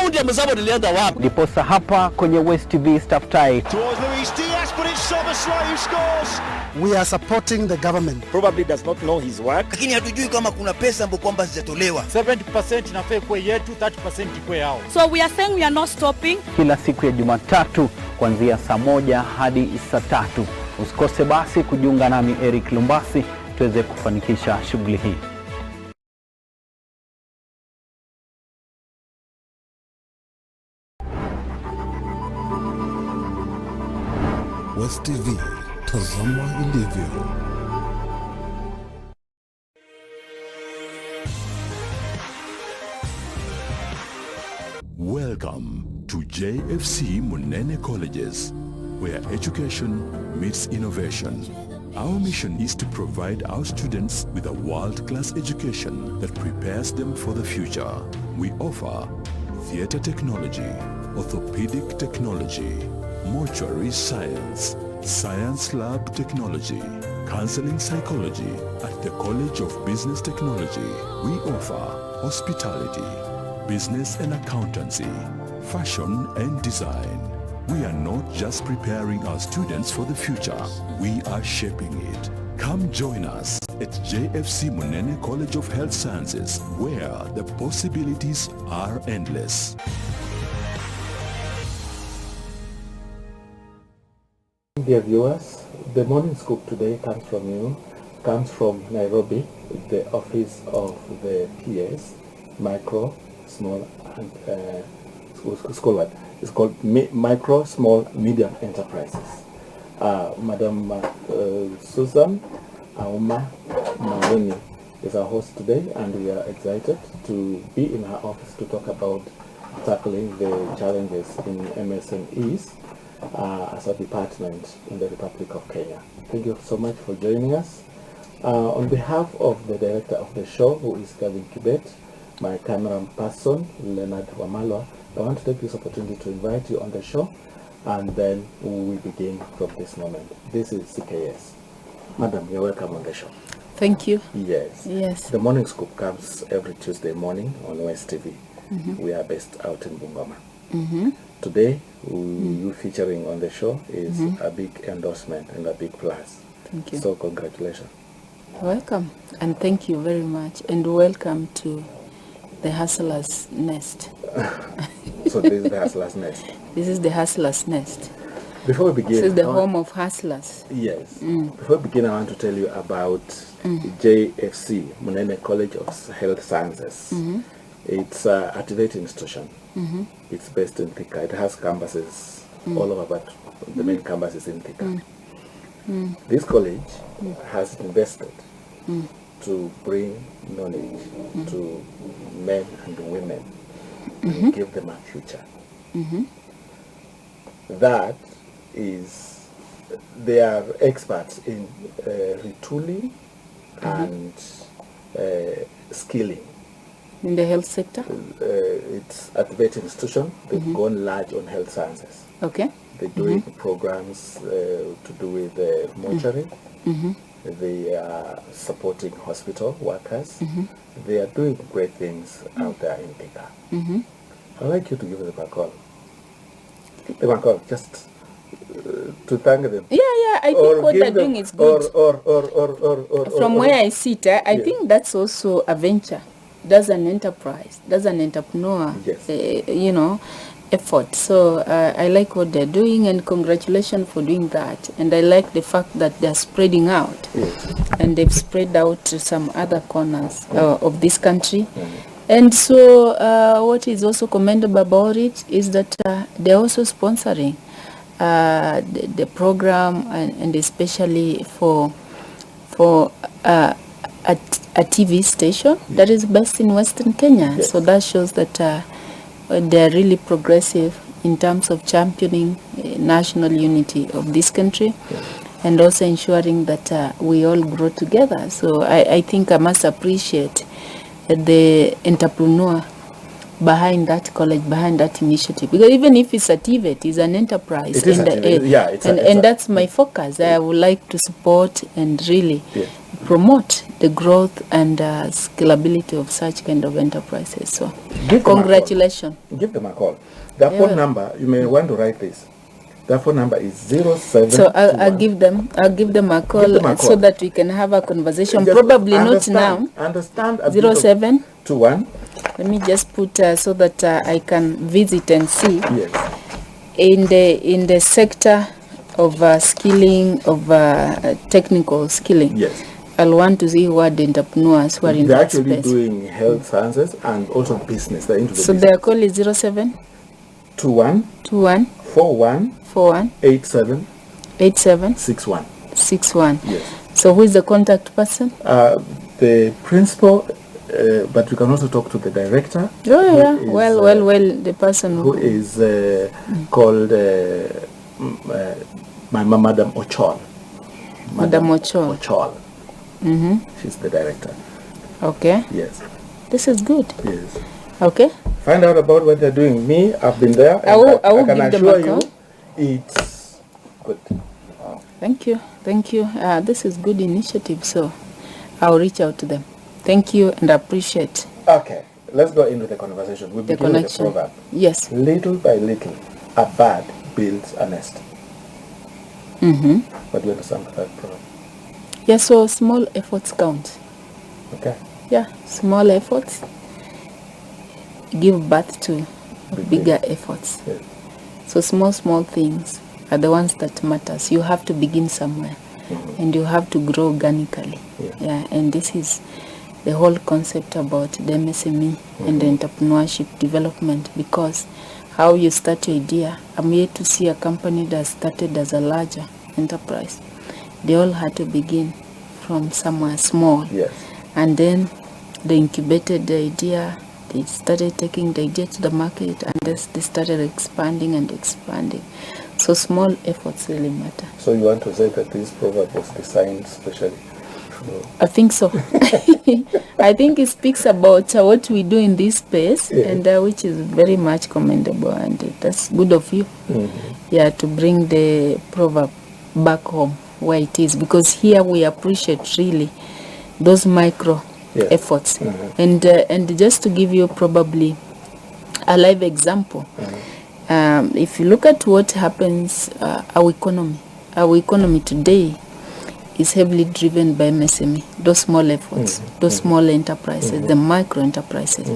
Raundi ya mzabo nilianza wapi? Ndiposa hapa kwenye West TV Staff Tie. Towards Luis Diaz, but it's Szoboszlai who scores. We are supporting the government. Probably does not know his work. Lakini hatujui kama kuna pesa ambapo kwamba zitatolewa. 70% inafaa kuwe yetu, 30% ikwe yao. So we are saying we are not stopping. Kila siku ya Jumatatu kuanzia saa 1 hadi saa 3. Usikose basi kujiunga nami Eric Lumbasi tuweze kufanikisha shughuli hii. West TV, tazama ilivyo. Welcome to JFC Munene Colleges, where education meets innovation. Our mission is to provide our students with a world-class education that prepares them for the future. We offer theater technology, orthopedic technology, mortuary science, science lab technology, counseling psychology. At the College of Business Technology, we offer hospitality, business and accountancy, fashion and design. We are not just preparing our students for the future, we are shaping it. Come join us at JFC Munene College of Health Sciences, where the possibilities are endless. Dear viewers, the morning scoop today comes from Nairobi, the office of the PS, Micro, Small and it's called Micro, Small, Medium Enterprises. Madam Susan Auma Maweni is our host today, and we are excited to be in her office to talk about tackling the challenges in MSMEs as a department in the Republic of Kenya. Thank you so much for joining us. On behalf of the director of the show, who is Gavin Kibet, my camera person, Leonard Wamalwa, I want to take this opportunity to invite you on the show, and then we begin from this moment. This is CKS. Madam, you're welcome on the show. Thank you. Yes. Yes. The morning scoop comes every Tuesday morning on West TV. We are based out in Bungoma. Today, you featuring on the show is a big endorsement and a big plus. Thank you. So congratulations. Welcome, and thank you very much, and welcome to the Hustler's Nest. So this is the Hustler's Nest. This is the Hustler's Nest. Before we begin, This is the home of hustlers. Yes. Before we begin, I want to tell you about JFC, Munene College of Health Sciences. It's an activated institution. It's based in Thika. It has campuses all over, but the main campus is in Thika. This college has invested to bring knowledge to men and women and give them a future. That is, they are experts in retooling and skilling. In the health sector? It's at the vet institution. They've gone large on health sciences. Okay. They're doing programs to do with mortuary. They are supporting hospital workers. They are doing great things out there in Thika. I'd like you to give them a call. Give them a call, just to thank them. Yeah, I think what they're doing is good. From where I sit, I think that's also a venture. That's an enterprise. That's an entrepreneur, effort. So I like what they're doing, and congratulations for doing that. And I like the fact that they're spreading out. And they've spread out to some other corners of this country. And so what is also commendable about it is that they're also sponsoring the program, and especially for a TV station that is based in Western Kenya. So that shows that they're really progressive in terms of championing national unity of this country, and also ensuring that we all grow together. So I think I must appreciate the entrepreneur behind that college, behind that initiative. Because even if it's a TVET, it's an enterprise. It is a TVET, yeah, and that's my focus. I would like to support and really promote the growth and scalability of such kind of enterprises. So, congratulations. Give them a call. The phone number, you may want to write this. The phone number is 07. So I'll give them a call so that we can have a conversation. Just Probably not now. Understand. 07 21. Let me just put so that I can visit and see. Yes. In the sector of skilling, of technical skilling. Yes. I'll want to see what the entrepreneurs who are in that space. They're actually doing health sciences and also business. They're into the so business. their call is 07 21 41 87 61. Yes. So who is the contact person? The principal, but we can also talk to the director. Oh yeah. Well. The person who is called my Madam Ochol. Madam Ochol. Ochol. She's the director. Okay. Yes. This is good. Yes. Okay. Find out about what they're doing. Me, I've been there. I will can give assure them a call. You, it's good. Thank you. This is good initiative. So I'll reach out to them. Thank you and appreciate. Okay. Let's go into the conversation. We begin with the proverb. Yes. Little by little, a bird builds a nest. What do you understand by that proverb? Yeah, so small efforts count. Okay. Yeah, small efforts give birth to bigger efforts. Yes. So small things are the ones that matters. You have to begin somewhere and you have to grow organically. Yeah, and this is the whole concept about the MSME and the entrepreneurship development, because how you start your idea, I'm yet to see a company that started as a larger enterprise. They all had to begin from somewhere small. Yes. And then they incubated the idea, they started taking the idea to the market, and they started expanding. So small efforts really matter. So you want to say that this proverb was designed specially? I think so. I think it speaks about what we do in this space, and which is very much commendable, and that's good of you. Yeah, to bring the proverb back home where it is, because here we appreciate really those micro efforts. And just to give you probably a live example, if you look at what happens, our economy today is heavily driven by MSME, those small efforts, those small enterprises, the micro enterprises.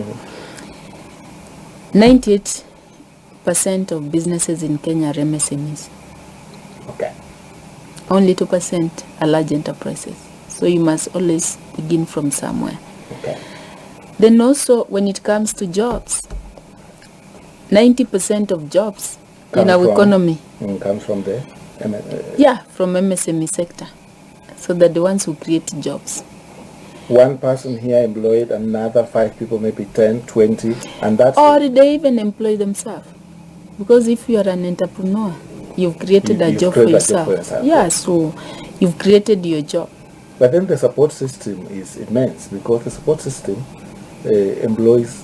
98% of businesses in Kenya are MSMEs. Okay. Only 2% are large enterprises. So you must always begin from somewhere. Okay. Then also when it comes to jobs, 90% of jobs in our economy comes from the from MSME sector. So they're the ones who create jobs. One person here employed another 5 people, maybe 10, 20, and that's... Or they even employ themselves. Because if you are an entrepreneur, you've created a job for yourself. Yeah, so you've created your job. But then the support system is immense, because the support system employs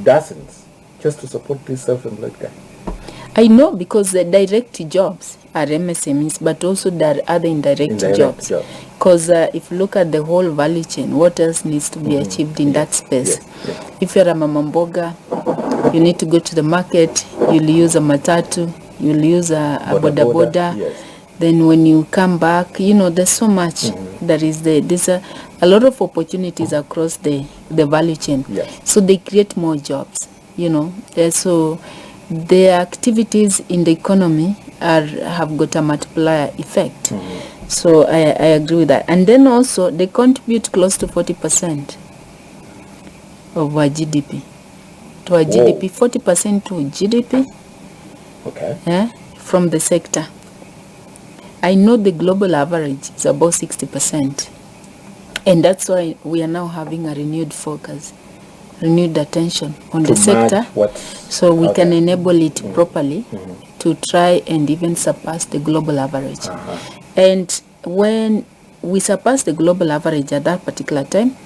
dozens just to support this self-employed guy. I know, because the direct jobs are MSMEs, but also there are other indirect jobs. Because if you look at the whole value chain, what else needs to be achieved in that space? If you're a mama mboga, you need to go to the market, you'll use a matatu, you'll use a boda boda. Then when you come back, there's so much. There's a lot of opportunities across the value chain. So they create more jobs, So the activities in the economy have got a multiplier effect. So I agree with that. And then also they contribute close to 40% of our GDP. To our GDP, 40% to GDP. Okay. From the sector. I know the global average is about 60%. And that's why we are now having a renewed focus, renewed attention on the sector, so we can enable it properly to try and even surpass the global average. And when we surpass the global average at that particular time,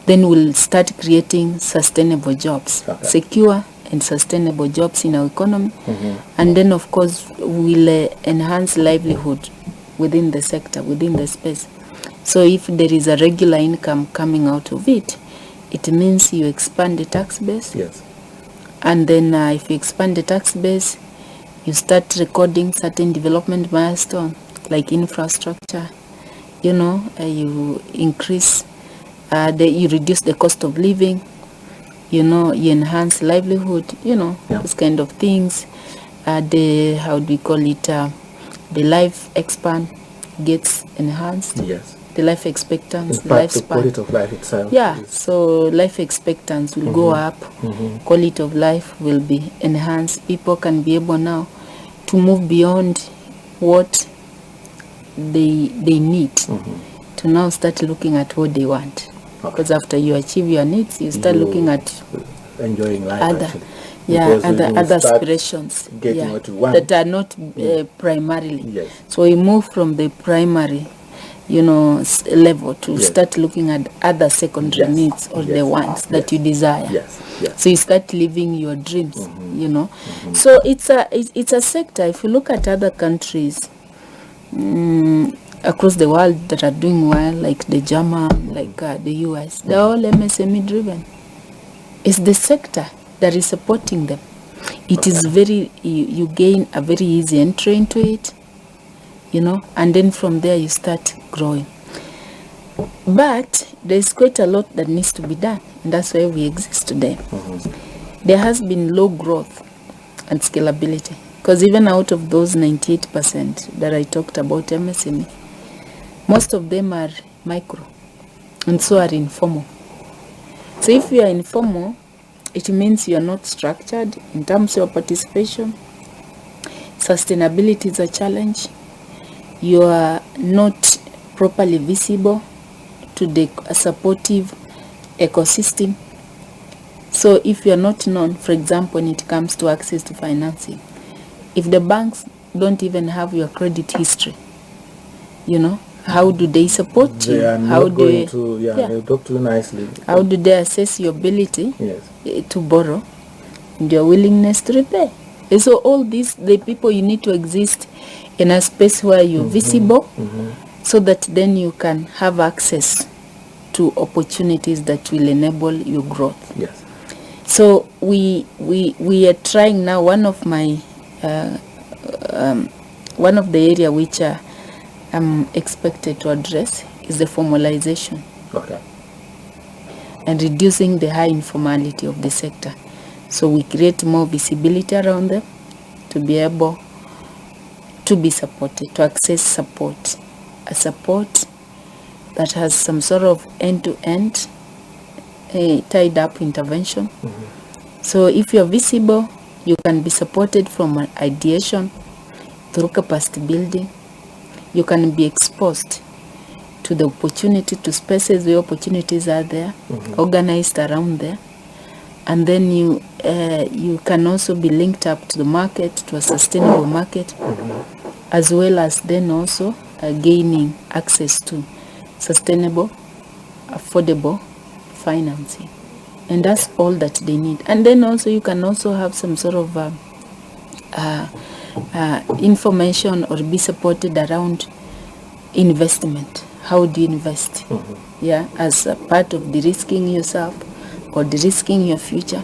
then we'll start creating sustainable jobs, Okay. secure and sustainable jobs in our economy. And then, of course, we'll enhance livelihood within the sector, within the space. So if there is a regular income coming out of it, it means you expand the tax base. Yes. And then if you expand the tax base, you start recording certain development milestones like infrastructure, you increase, you reduce the cost of living, you enhance livelihood, those kind of things. How do we call it, the life expand gets enhanced. Yes. The life expectancy, In fact, the lifespan. quality of life itself. Yeah, is- so life expectancy will go up, quality of life will be enhanced. People can be able now to move beyond what they need to now start looking at what they want. Because after you achieve your needs, you start looking at enjoying life. other, actually. yeah, Because when you other start aspirations, getting yeah, what you want. that are not primarily. Yes. So we move from the primary, level to Yes. start looking at other secondary Yes. needs or the Yes. ones that Yes. you desire. Yes. Yes. So you start living your dreams, So it's a sector. If you look at other countries across the world that are doing well, like the German, like the US, they're all MSME driven. It's the sector that is supporting them. It is very, you gain a very easy entry into it, and then from there you start growing. But there's quite a lot that needs to be done, and that's why we exist today. There has been low growth and scalability, because even out of those 98% that I talked about MSME, most of them are micro, and so are informal. So if you are informal, it means you are not structured in terms of your participation. Sustainability is a challenge. You are not properly visible to the supportive ecosystem. So if you are not known, for example, when it comes to access to financing, if the banks don't even have your credit history, how do they support you? They are How not do going you- to, yeah. they'll talk to you nicely. How do they assess your ability Yes. to borrow and your willingness to repay? And so all these, the people, you need to exist in a space where you're visible, so that then you can have access to opportunities that will enable your growth. Yes. So we are trying now. One of my one of the area which I'm expected to address is the formalization Okay. and reducing the high informality of the sector. So we create more visibility around them to be able to be supported, to access support, a support that has some sort of end-to-end tied up intervention. So if you're visible, you can be supported from an ideation through capacity building. You can be exposed to the opportunity, to spaces where opportunities are there, organized around there. And then you can also be linked up to the market, to a sustainable market, as well as then also gaining access to sustainable, affordable financing. And that's all that they need. And then also you can also have some sort of information or be supported around investment. How do you invest? Yeah, as a part of de-risking yourself or de-risking your future.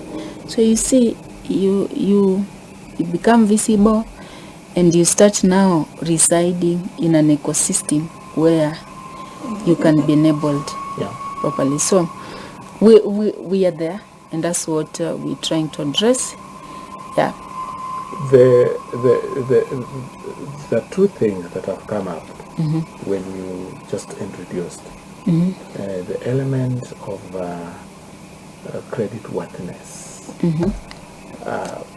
So you see, you become visible, and you start now residing in an ecosystem where you can be enabled properly. So we are there, and that's what we're trying to address. Yeah. The two things that have come up when you just introduced the element of credit worthiness.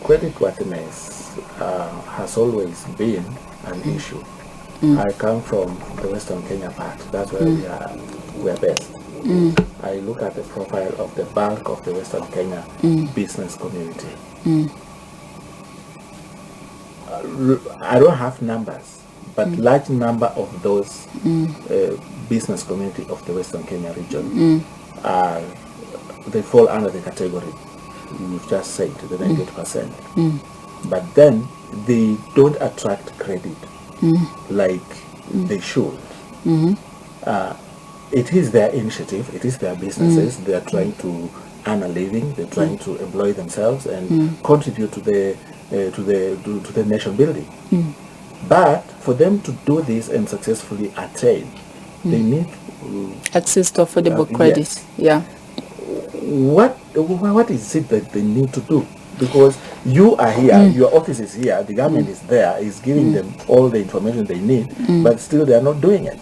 Credit worthiness has always been an issue. I come from the Western Kenya part. That's where we are based. I look at the profile of the bulk of the Western Kenya business community. I don't have numbers, but large number of those business community of the Western Kenya region they fall under the category you've just said, the 98%. But then they don't attract credit like they should. It is their initiative, it is their businesses. They are trying to earn a living, they're trying to employ themselves and contribute to the nation building. But for them to do this and successfully attain, they need access to affordable credit. Yes. Yeah. What is it that they need to do? Because you are here, your office is here, the government is there, is giving them all the information they need, but still they are not doing it.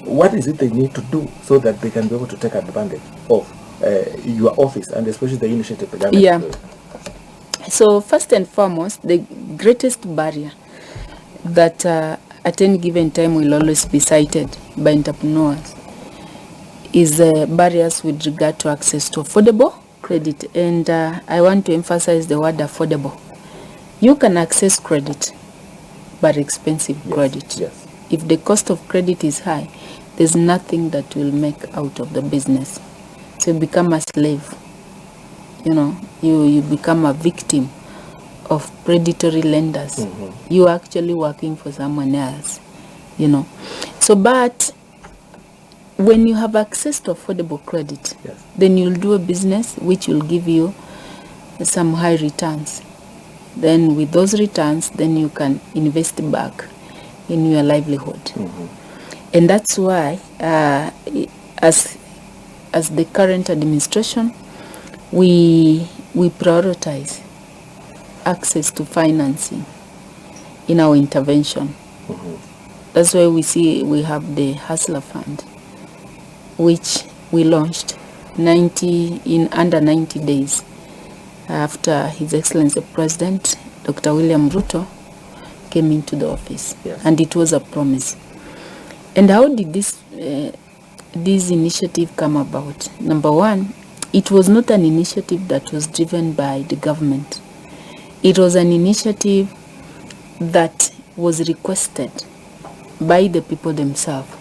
What is it they need to do so that they can be able to take advantage of your office and especially the initiative the government is doing? So first and foremost, the greatest barrier that at any given time will always be cited by entrepreneurs is barriers with regard to access to affordable credit. And I want to emphasize the word affordable. You can access credit, but expensive credit. Yes. If the cost of credit is high, there's nothing that will make out of the business. So you become a slave. You know, you become a victim of predatory lenders. You are actually working for someone else, you know. So, but when you have access to affordable credit, then you'll do a business which will give you some high returns. Then with those returns, then you can invest back in your livelihood. And that's why, as the current administration, we prioritize access to financing in our intervention. That's why we have the Hustler Fund, which we launched in under 90 days after His Excellency the President, Dr. William Ruto, came into the office. And it was a promise. And how did this initiative come about? Number one, it was not an initiative that was driven by the government. It was an initiative that was requested by the people themselves.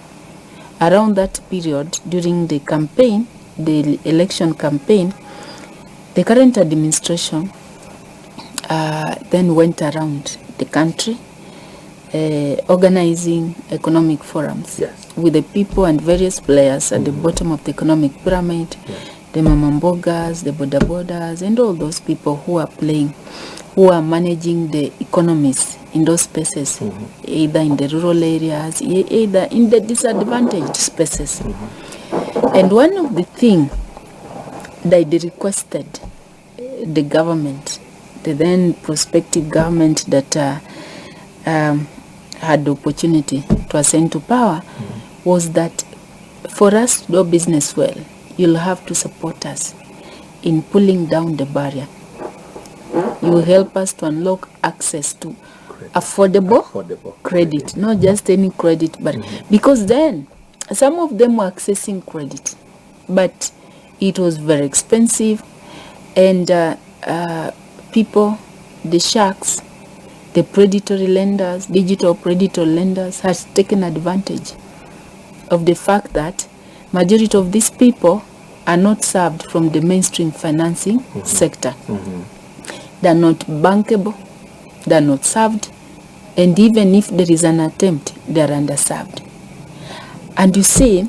Around that period, during the campaign, the election campaign, the current administration then went around the country organizing economic forums with the people and various players at the bottom of the economic pyramid, the mamambogas, the bodabodas, and all those people who are managing the economies in those spaces, either in the rural areas, either in the disadvantaged spaces. And one of the things that they requested the government, the then prospective government that had the opportunity to ascend to power, was that for us to do business well, you'll have to support us in pulling down the barrier. You will help us to unlock access to affordable credit, not just any credit, but because then some of them were accessing credit, but it was very expensive, and people, the sharks, the predatory lenders, digital predatory lenders, has taken advantage of the fact that majority of these people are not served from the mainstream financing sector. They're not bankable, they're not served, and even if there is an attempt, they're underserved. And you see,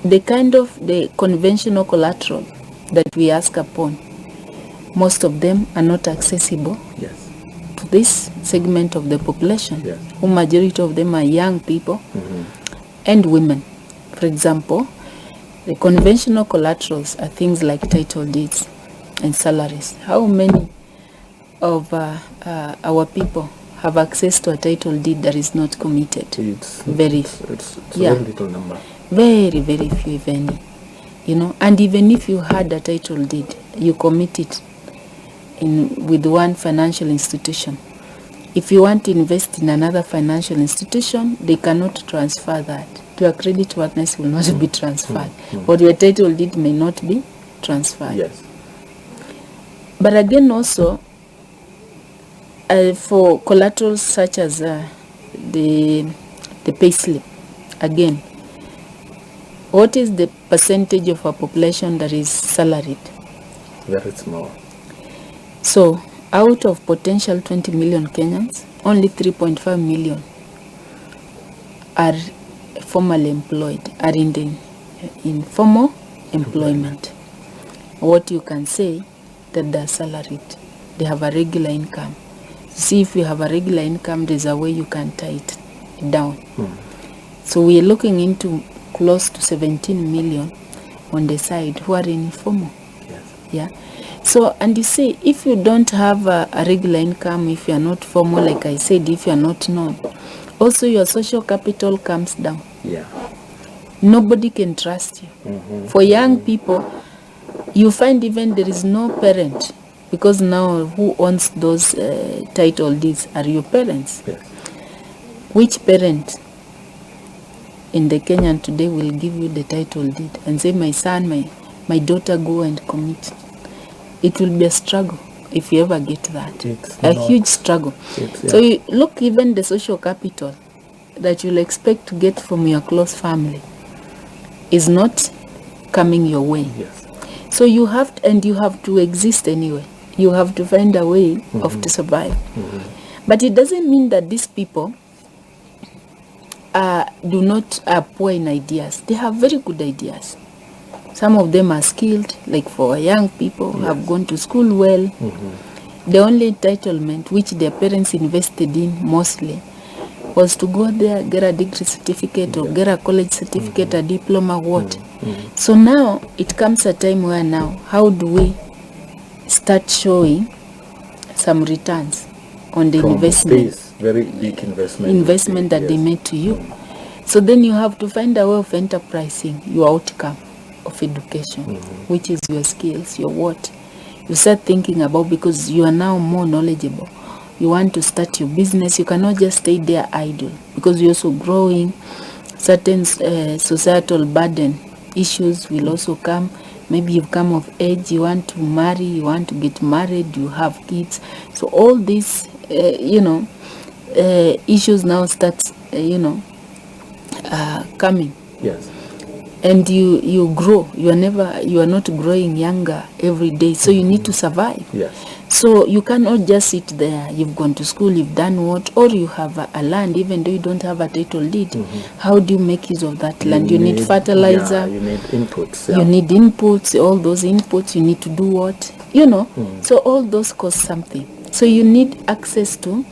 the kind of the conventional collateral that we ask upon, most of them are not accessible to this segment of the population, who majority of them are young people and women. For example, the conventional collaterals are things like title deeds and salaries. How many of our people have access to a title deed that is not committed? It's very little number. Very, very few, if any. You know, and even if you had a title deed, you commit it with one financial institution. If you want to invest in another financial institution, they cannot transfer that. Your creditworthiness will not be transferred, but your title deed may not be transferred. But again, also for collaterals such as the payslip, again, What is the percentage of our population that is salaried? Very small. So out of potential 20 million Kenyans, only 3.5 million are formally employed, are in the informal employment. What you can say that they are salaried, they have a regular income. See, if you have a regular income, there's a way you can tie it down. So we are looking into close to 17 million on the side who are informal. Yeah. So, and you see, if you don't have a regular income, if you are not formal, like I said, if you are not known, also your social capital comes down. Yeah. Nobody can trust you. For young people, you find even there is no parent, because now who owns those title deeds are your parents. Yes. Which parent in the Kenyan today will give you the title deed and say, my son, my daughter, go and commit? It will be a struggle if you ever get that. Huge struggle. So you look, even the social capital that you'll expect to get from your close family is not coming your way. Yes. So you have to, and you have to exist anyway. You have to find a way of to survive. But it doesn't mean that these people are poor in ideas. They have very good ideas. Some of them are skilled, like for young people who have gone to school well. The only entitlement which their parents invested in mostly was to go there, get a degree certificate or get a college certificate, a diploma, what. So now it comes a time where now, how do we start showing some returns on the investment? This very big investment that they made to you. So then you have to find a way of enterprising your outcome of education, which is your skills, your what. You start thinking about, because you are now more knowledgeable. You want to start your business. You cannot just stay there idle, because you're also growing. Certain societal burden issues will also come. Maybe you've come of age, you want to marry, you want to get married, you have kids. So all these, issues now start, coming. Yes. And you grow. You are not growing younger every day. So you need to survive. Yes. So you cannot just sit there. You've gone to school, you've done what, or you have a land, even though you don't have a title deed. How do you make use of that land? You need fertilizer. You need inputs. You need inputs. All those inputs, you need to do what? So all those cost something. So you need access to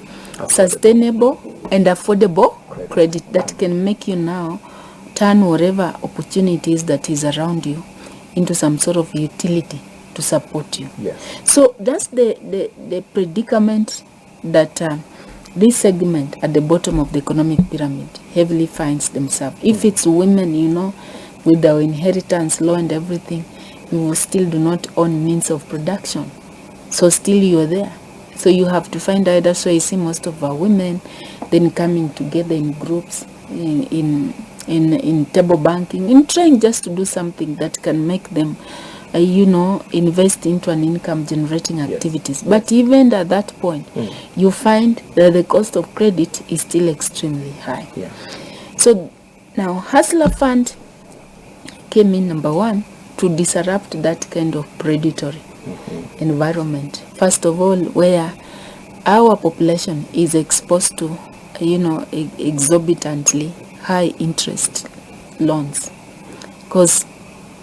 sustainable and affordable credit that can make you now turn whatever opportunities that is around you into some sort of utility to support you. Yes. So that's the predicament that this segment at the bottom of the economic pyramid heavily finds themselves. If it's women, with our inheritance law and everything, you still do not own means of production. So still you're there. So you have to find out. That's why you see most of our women then coming together in groups, in table banking, in trying just to do something that can make them, invest into an income generating activities. But even at that point, you find that the cost of credit is still extremely high. Yeah. So now Hustler Fund came in, number one, to disrupt that kind of predatory environment. First of all, where our population is exposed to, exorbitantly high interest loans, because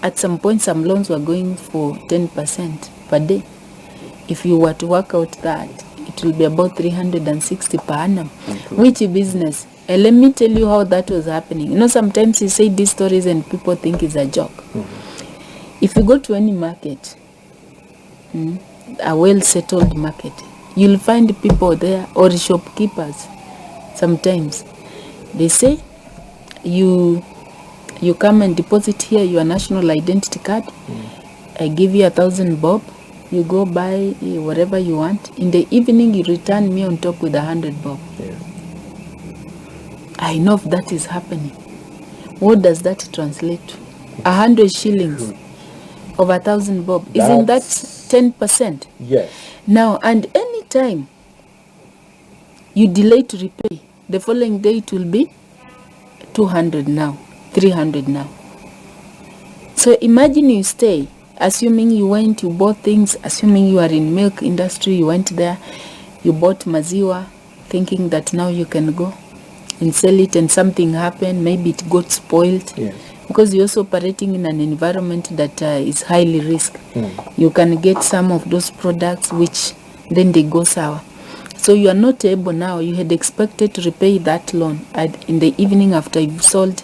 at some point some loans were going for 10% per day. If you were to work out that, it will be about 360 per annum. Which business? And let me tell you how that was happening. Sometimes you say these stories and people think it's a joke. If you go to any market, a well-settled market, you'll find people there, or shopkeepers. Sometimes they say, you come and deposit here your national identity card. I give you 1,000 bob. You go buy whatever you want. In the evening, you return me on top with 100 bob. Yeah. I know if that is happening. What does that translate to? 100 shillings of 1,000 bob. Isn't that 10%? Yes. Now, and any time you delay to repay, the following day it will be 200 now, 300 now. So imagine you stay, assuming you went, you bought things, assuming you are in milk industry, you went there, you bought maziwa, thinking that now you can go and sell it, and something happened, maybe it got spoiled. Yes. Because you're also operating in an environment that is highly risk. You can get some of those products which then they go sour. So you are not able now, you had expected to repay that loan in the evening after you've sold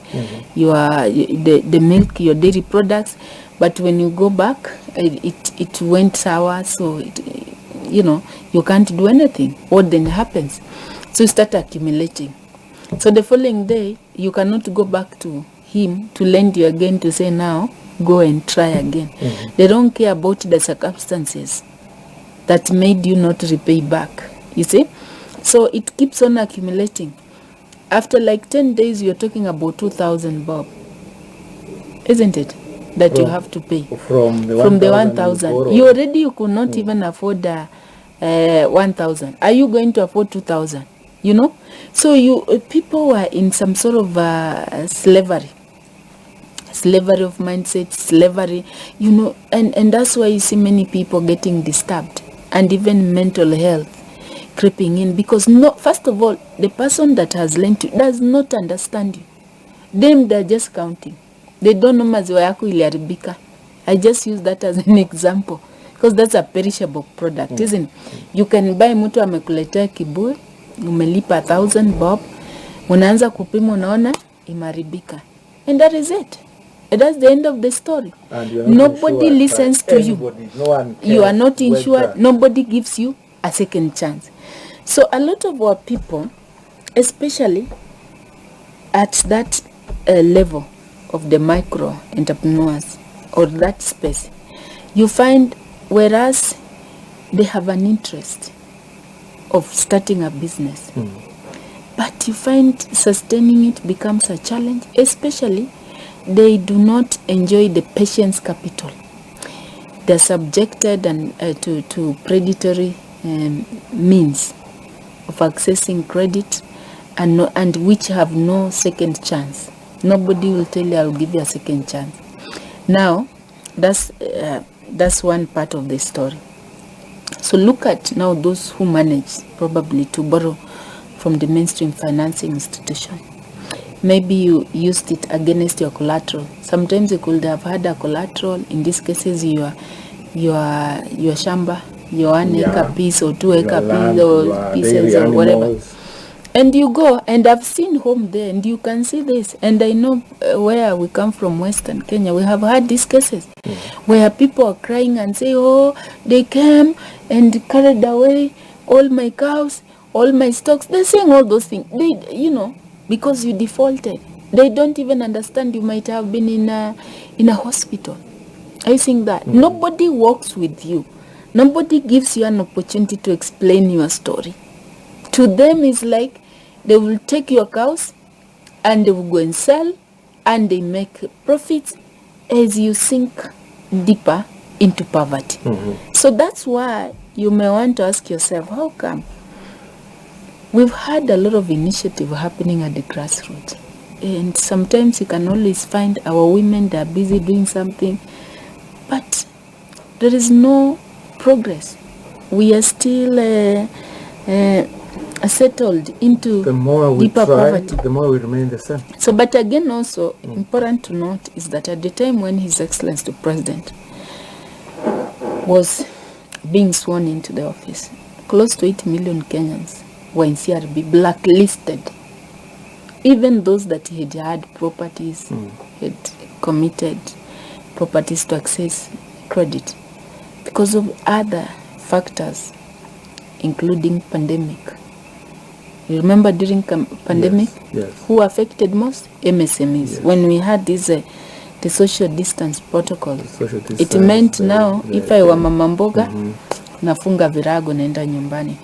the milk, your dairy products, but when you go back, it went sour, so you can't do anything. What then happens? So you start accumulating. So the following day, you cannot go back to him to lend you again to say now, go and try again. They don't care about the circumstances that made you not repay back. You see? So it keeps on accumulating. After like 10 days, you're talking about 2,000 bob. Isn't it? That you have to pay. From the 1,000. You could not even afford 1,000. Are you going to afford 2,000? You know? So people were in some sort of slavery of mindset, slavery, and that's why you see many people getting disturbed, and even mental health creeping in, because first of all, the person that has lent you does not understand you. They're just counting. They don't know maziwa yako iliharibika. I just use that as an example because that's a perishable product, isn't it? You can buy, mtu amekuletea kiburi, umelipa 1,000 bob, unaanza kupima, unaona imaribika, and that is it. And that's the end of the story. Nobody listens to you. You are not insured. Nobody gives you a second chance. So a lot of our people, especially at that level of the micro entrepreneurs or that space, you find whereas they have an interest of starting a business, but you find sustaining it becomes a challenge, especially they do not enjoy the patience capital. They're subjected to predatory means of accessing credit and which have no second chance. Nobody will tell you, I'll give you a second chance. Now, that's one part of the story. So look at now those who manage probably to borrow from the mainstream financing institution. Maybe you used it against your collateral. Sometimes you could have had a collateral. In these cases, your shamba, your 1 acre piece or 2 acre piece or pieces or whatever. And you go, and I've seen home there, and you can see this. And I know where we come from, Western Kenya, we have had these cases where people are crying and say, oh, they came and carried away all my cows, all my stocks. They're saying all those things. They, because you defaulted. They don't even understand you might have been in a hospital. Are you seeing that? Nobody walks with you. Nobody gives you an opportunity to explain your story. To them, it's like they will take your cows and they will go and sell and they make profits as you sink deeper into poverty. So that's why you may want to ask yourself, how come? We've had a lot of initiative happening at the grassroots. And sometimes you can always find our women that are busy doing something, but there is no progress. We are still settled into the more we deeper try, poverty. The more we remain the same. So, but again, also important to note is that at the time when His Excellency the President was being sworn into the office, close to 8 million Kenyans were in CRB blacklisted. Even those that had properties, had committed properties to access credit because of other factors, including pandemic. You remember during pandemic, yes. Who affected most? MSMEs. Yes. When we had this the social distance protocol, it meant now if I were mama mboga, nafunga virago naenda nyumbani.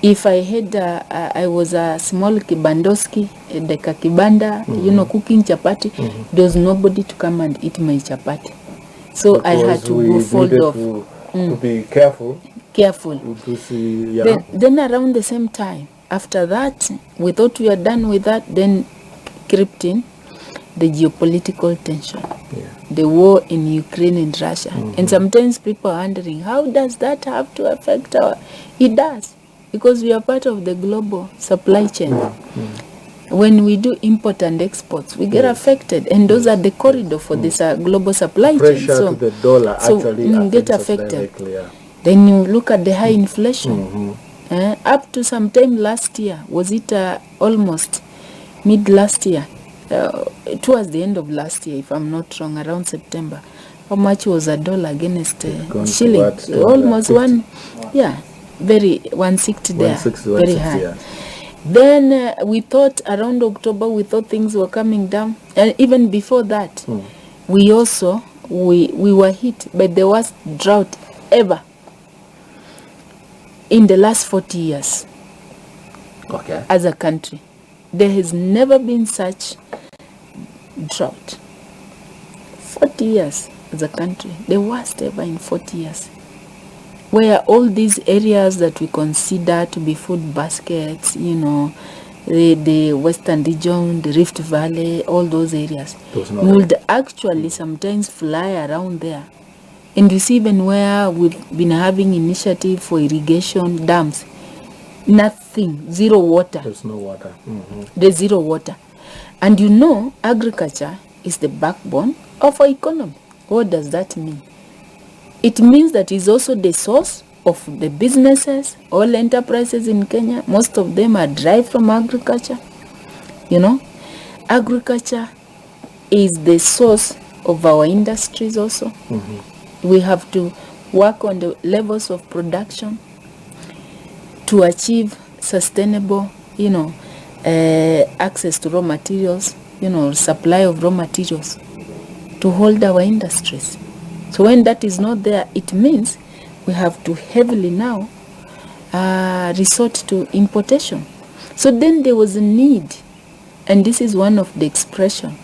If I had I was a small kibandoski, deka kibanda, cooking chapati, there was nobody to come and eat my chapati. So because I had to go fold off. To be careful. Then around the same time, after that, we thought we are done with that, then crept in the geopolitical tension, Yeah. the war in Ukraine and Russia. And sometimes people are wondering, how does that have to affect our... It does, because we are part of the global supply chain. When we do import and exports, we get affected, and those are the corridor for this global supply chain. Pressure to the dollar actually get affects us affected. directly, yeah. Then you look at the high inflation. Up to some time last year, was it almost mid last year, towards the end of last year, if I'm not wrong, around September, how much was a dollar against shilling? Almost 1, very 160 there, 160, very 160, high. yeah. Then we thought around October, we thought things were coming down, and even before that, we also we were hit by the worst drought ever in the last 40 years. Okay. As a country, there has never been such drought. 40 years as a country, the worst ever in 40 years, where all these areas that we consider to be food baskets, you know, the Western region, the Rift Valley, all those areas, would actually sometimes fly around there. And you see even where we've been having initiative for irrigation dams, nothing, zero water. There's no water. There's zero water. And you know, agriculture is the backbone of our economy. What does that mean? It means that it's also the source of the businesses, all enterprises in Kenya. Most of them are derived from agriculture. You know, agriculture is the source of our industries also. We have to work on the levels of production to achieve sustainable, you know, access to raw materials, you know, supply of raw materials to hold our industries. So when that is not there, it means we have to heavily now resort to importation. So then there was a need, and this is one of the expression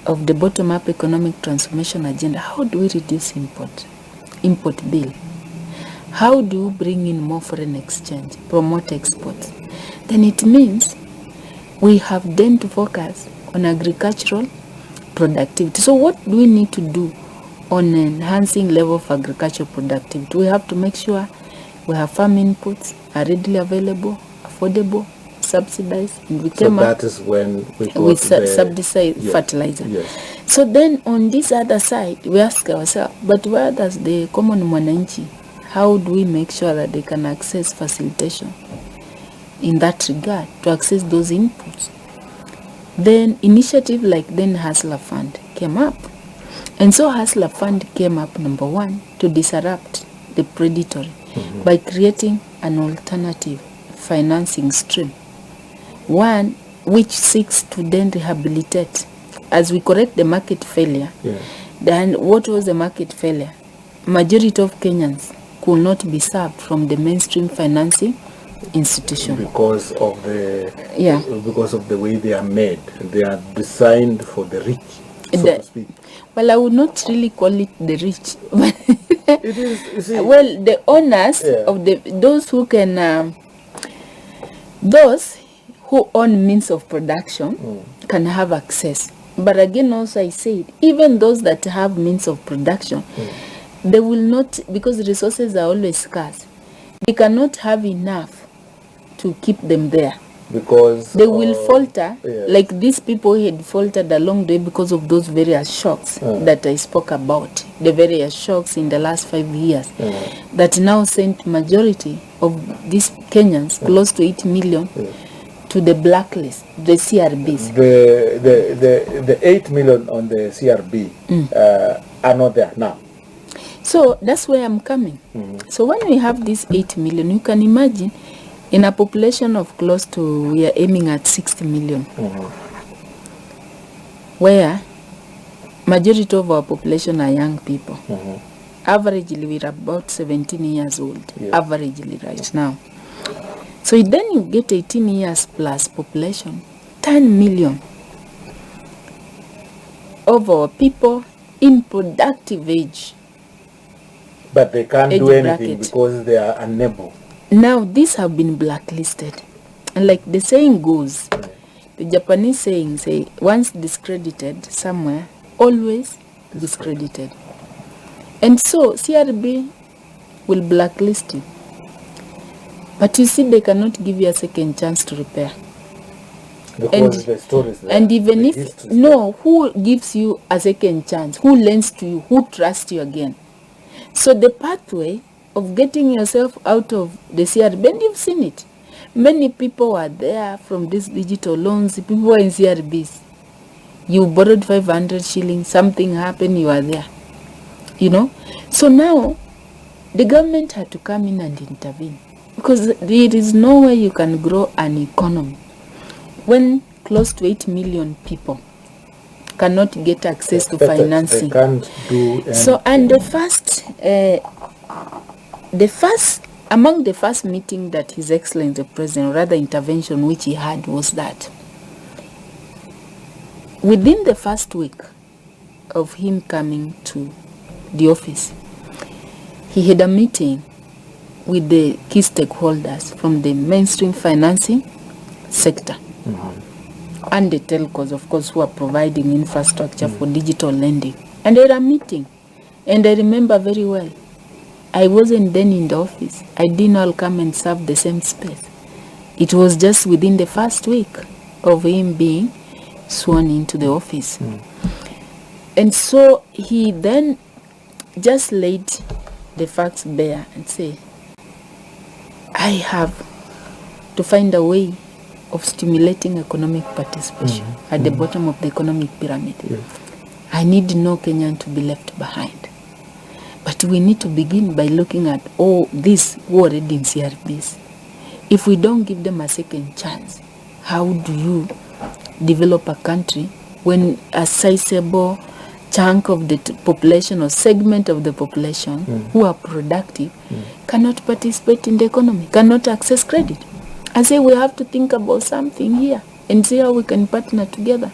of the bottom-up economic transformation agenda. How do we reduce import bill? How do we bring in more foreign exchange, promote exports? Then it means we have then to focus on agricultural productivity. So what do we need to do on enhancing level of agricultural productivity? We have to make sure we have farm inputs are readily available, affordable, subsidized, and we came that is when we go with to the subsidized fertilizer. Yes. So then on this other side, we ask ourselves, but where does the common mwananchi, how do we make sure that they can access facilitation in that regard to access those inputs? Then initiative like then Hustler Fund came up. And so Hustler Fund came up, number one, to disrupt the predatory by creating an alternative financing stream. One which seeks to then rehabilitate. As we correct the market failure, then what was the market failure? Majority of Kenyans could not be served from the mainstream financing institution. Because of the way they are made. They are designed for the rich, so to speak. Well, I would not really call it the rich. It is, you see, well, the owners of those who can, those who own means of production can have access. But again, also I said, even those that have means of production, they will not, because resources are always scarce, they cannot have enough to keep them there. Because they will falter, like these people had faltered along the way because of those various shocks that I spoke about, the various shocks in the last 5 years that now sent majority of these Kenyans, close to 8 million, to the blacklist, the CRBs. The 8 million on the CRB are not there now. So that's where I'm coming. So when we have this 8 million, you can imagine in a population of close to, we are aiming at 60 million, where majority of our population are young people. Averagely, we're about 17 years old, averagely right now. So then you get 18 years plus population, 10 million of our people in productive age. But they can't do anything because they are unable. Now, these have been blacklisted. And like the saying goes, The Japanese saying say, once discredited somewhere, always discredited. And so CRB will blacklist you. But you see, they cannot give you a second chance to repair. Because the story is there. And even The if, history is no, who gives you a second chance? Who lends to you? Who trusts you again? So the pathway of getting yourself out of the CRB, and you've seen it. Many people were there from these digital loans. People were in CRBs. You borrowed 500 shillings, something happened, you are there. You know? So now, the government had to come in and intervene. Because there is no way you can grow an economy when close to 8 million people cannot get access to financing. They can't do anything. So, and among the first meeting that His Excellency the President, or rather intervention which he had, was that within the first week of him coming to the office, he had a meeting with the key stakeholders from the mainstream financing sector and the telcos, of course, who are providing infrastructure for digital lending. And they had a meeting. And I remember very well, I wasn't then in the office. I didn't all come and serve the same space. It was just within the first week of him being sworn into the office. And so he then just laid the facts bare and say, I have to find a way of stimulating economic participation at the bottom of the economic pyramid. I need no Kenyan to be left behind. But we need to begin by looking at all these who are already in CRBs. If we don't give them a second chance, how do you develop a country when a sizable chunk of the population or segment of the population who are productive cannot participate in the economy, cannot access credit? I say we have to think about something here and see how we can partner together.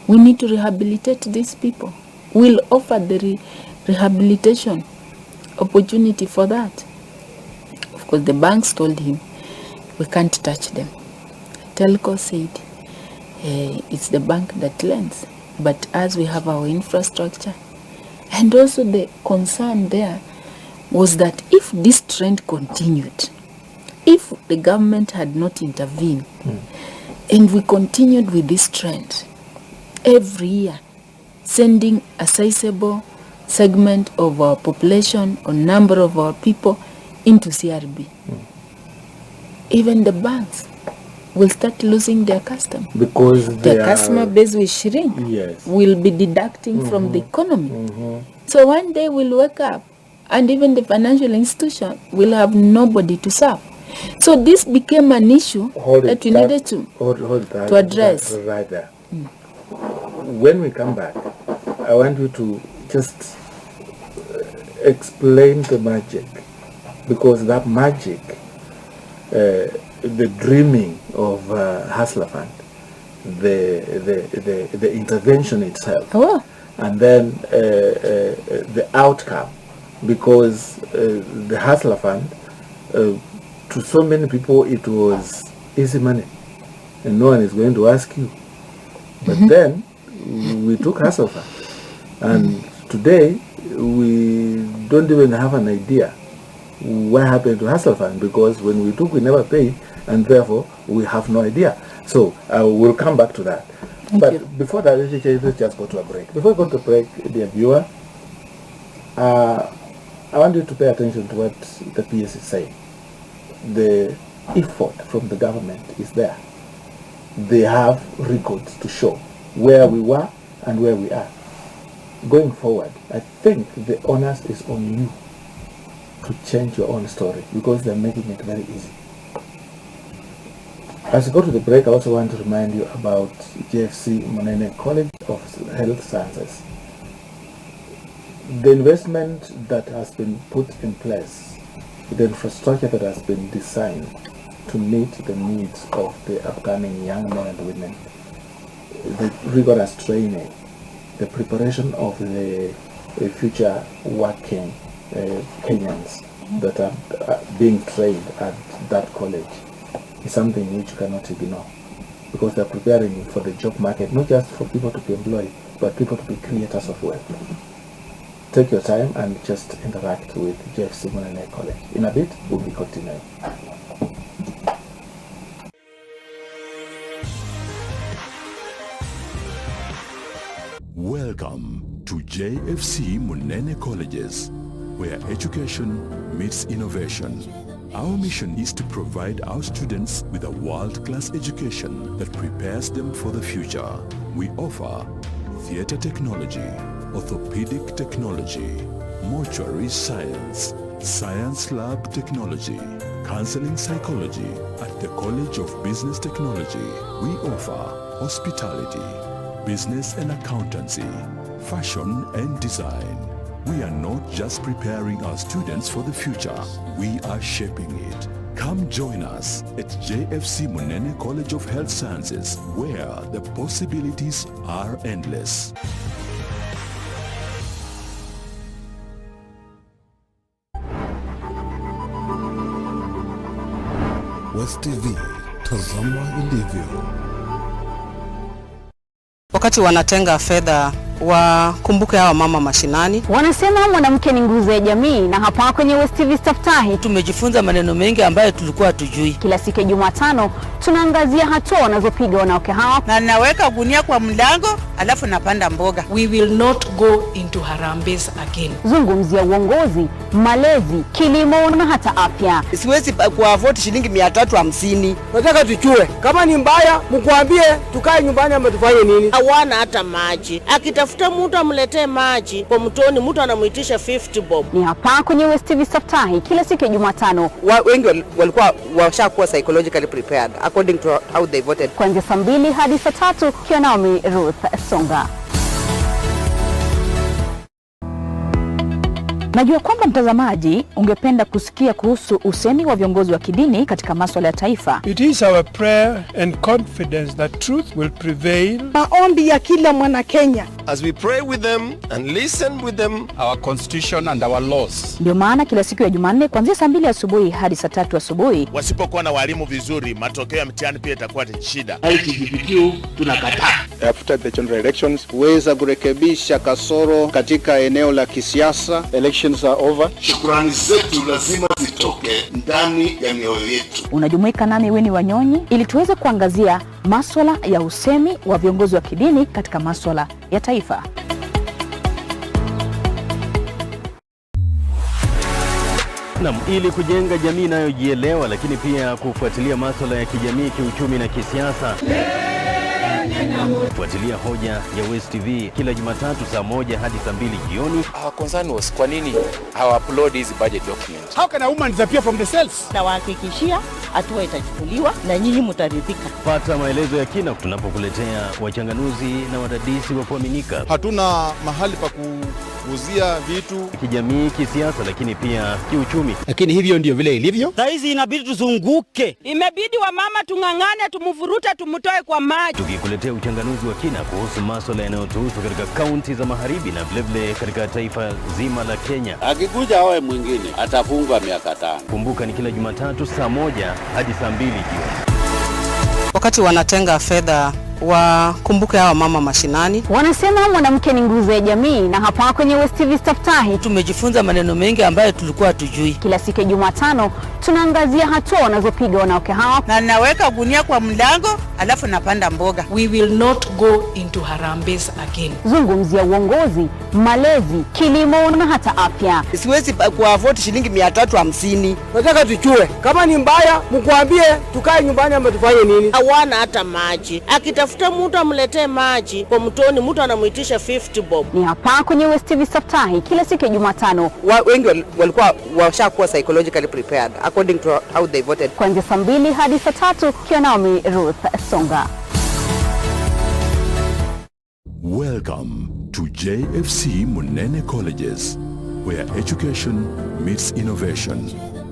We need to rehabilitate these people. We'll offer the rehabilitation opportunity for that. Of course, the banks told him, we can't touch them. Telco said, it's the bank that lends. But as we have our infrastructure, and also the concern there was that if this trend continued, if the government had not intervened, and we continued with this trend, every year, sending a sizable segment of our population or number of our people into CRB, even the banks will start losing their customers. Because their customer base will shrink. Yes. Will be deducting from the economy. So one day we'll wake up and even the financial institution will have nobody to serve. So this became an issue that we needed to address. Right there. When we come back, I want you to just explain the magic, because that magic, the dreaming of Hustler Fund, the intervention itself, and then the outcome, because the Hustler Fund, to so many people it was easy money and no one is going to ask you. But then we took Hustler Fund, and today we don't even have an idea what happened to Hustler Fund, because when we took we never paid, and therefore we have no idea. So we'll come back to that. But before that, let's just go to a break. Before we go to break, dear viewer, I want you to pay attention to what the PS is saying. The effort from the government is there. They have records to show where we were and where we are. Going forward, I think the onus is on you to change your own story, because they're making it very easy. As we go to the break, I also want to remind you about JFC Monene College of Health Sciences. The investment that has been put in place, the infrastructure that has been designed to meet the needs of the upcoming young men and women, the rigorous training, the preparation of the future working Kenyans that are being trained at that college is something which you cannot ignore. because they're preparing for the job market, not just for people to be employed, but people to be creators of wealth. Take your time and just interact with JFC Munene College. In a bit, we'll be continuing. Welcome to JFC Munene Colleges, where education meets innovation. Our mission is to provide our students with a world-class education that prepares them for the future. We offer theater technology, orthopedic technology, mortuary science, science lab technology, counseling psychology. At the College of Business Technology, we offer hospitality, business and accountancy, fashion and design. We are not just preparing our students for the future, we are shaping it. Come join us at JFC Munene College of Health Sciences, where the possibilities are endless. West TV, tazama ilivyo. Wakati wanatenga fedha wakumbuke hawa mama mashinani. Wanasema mwanamke ni nguzo ya jamii, na hapa kwenye West TV Staftahi tumejifunza maneno mengi ambayo tulikuwa tujui. Kila siku ya Jumatano tunaangazia hatua wanazopiga wanawake hawa. Na naweka gunia kwa mlango alafu napanda mboga. We will not go into harambes again. Zungumzia uongozi, malezi, kilimo na hata afya. Siwezi kuavote shilingi 350. Nataka tuchue kama ni mbaya mkuambie tukae nyumbani ama tufanye nini. Hawana hata maji. Akitafuta mtu amletee maji kwa mtoni, mtu anamuitisha 50 bob. Ni hapa kwenye West TV Staftahi kila siku ya Jumatano. Wengi walikuwa washakuwa psychologically prepared according to how they voted. Kuanzia saa 2 hadi saa 3 kiwa nami Ruth Songa. Najua kwamba mtazamaji ungependa kusikia kuhusu usemi wa viongozi wa kidini katika masuala ya taifa. It is our prayer and confidence that truth will prevail. Maombi ya kila mwana Kenya. As we pray with them and listen with them, our constitution and our laws. Ndio maana kila siku ya Jumanne kuanzia saa 2 asubuhi hadi saa 3 asubuhi. Wasipokuwa na walimu vizuri, matokeo ya mtihani pia itakuwa ni shida. LGBTQ tunakataa. After the general elections, kuweza kurekebisha kasoro katika eneo la kisiasa. Elections are over. Shukrani zetu lazima zitoke ndani ya mioyo yetu. Unajumuika nami Winnie Wanyonyi ili tuweze kuangazia masuala ya usemi wa viongozi wa kidini katika masuala ya taifa. Ili kujenga jamii inayojielewa lakini pia kufuatilia masuala ya kijamii, kiuchumi na kisiasa. Fuatilia Hoja ya West TV kila Jumatatu saa 1 hadi saa 2 jioni. Our concern was kwa nini upload hizi budget documents? How can a woman disappear from the cells? Na wahakikishia hatua itachukuliwa na nyinyi mtaridhika. Pata maelezo ya kina tunapokuletea wachanganuzi na wadadisi wa kuaminika. Hatuna mahali pa kuuzia vitu kijamii, kisiasa lakini pia kiuchumi. Lakini hivyo ndio vile ilivyo. Saizi inabidi tuzunguke. Imebidi wa mama tungangane, tumvuruta, tumutoe kwa maji. Tukikuletea uchanganuzi wa kina kuhusu masuala yanayotuhusu katika kaunti za magharibi na vilevile katika taifa zima la Kenya. Akikuja awe mwingine atafungwa miaka 5. Kumbuka ni kila Jumatatu saa 1 hadi saa 2 jioni. Wakati wanatenga fedha wakumbuke hawa mama mashinani. Wanasema mwanamke ni nguzo ya jamii, na hapa kwenye West TV Staftahi tumejifunza maneno mengi ambayo tulikuwa tujui. Kila siku ya Jumatano tunaangazia hatua wanazopiga wanawake hawa. Na naweka gunia kwa mlango alafu napanda mboga. We will not go into harambes again. Zungumzia uongozi, malezi, kilimo na hata afya. Siwezi kuavote shilingi 350. Nataka tuchue kama ni mbaya mkuambie tukae nyumbani ama tufanye nini. Hawana hata maji. Akitafuta mtu amletee maji kwa mtoni, mtu anamuitisha 50 bob. Ni hapa kwenye West TV Staftahi kila siku ya Jumatano. Wengi walikuwa washakuwa psychologically prepared according to how they voted. Kuanzia saa 2 hadi saa 3 kiwa nami Ruth Songa. Welcome to JFC Munene Colleges, where education meets innovation.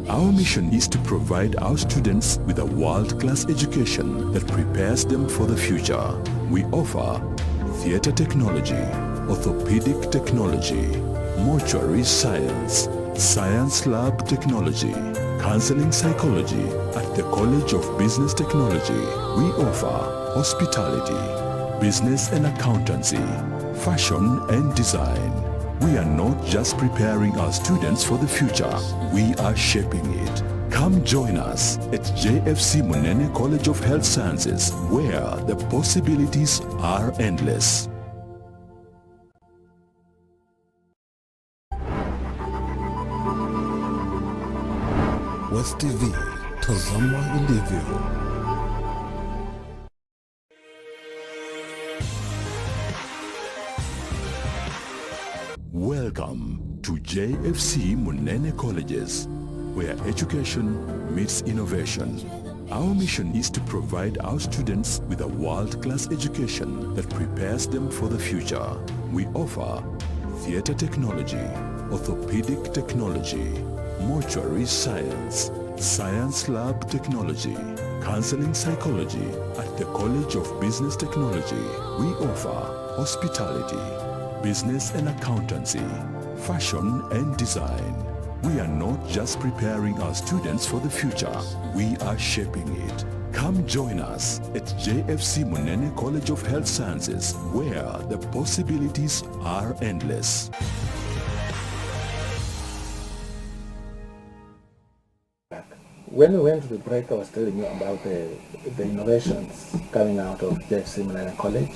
Our mission is to provide our students with a world-class education that prepares them for the future. We offer theater technology, orthopedic technology, mortuary science, science lab technology, counseling psychology. At the College of Business Technology, we offer hospitality, business and accountancy, fashion and design. We are not just preparing our students for the future, we are shaping it. Come join us at JFC Munene College of Health Sciences, where the possibilities are endless. West TV, tazama ilivyo. Welcome to JFC Munene Colleges, where education meets innovation. Our mission is to provide our students with a world-class education that prepares them for the future. We offer theater technology, orthopedic technology, mortuary science, science lab technology, counseling psychology. At the College of Business Technology, we offer hospitality, business and accountancy, fashion and design. We are not just preparing our students for the future, we are shaping it. Come join us at JFC Munene College of Health Sciences, where the possibilities are endless. When we went to the break, I was telling you about the innovations coming out of JFC Munene College.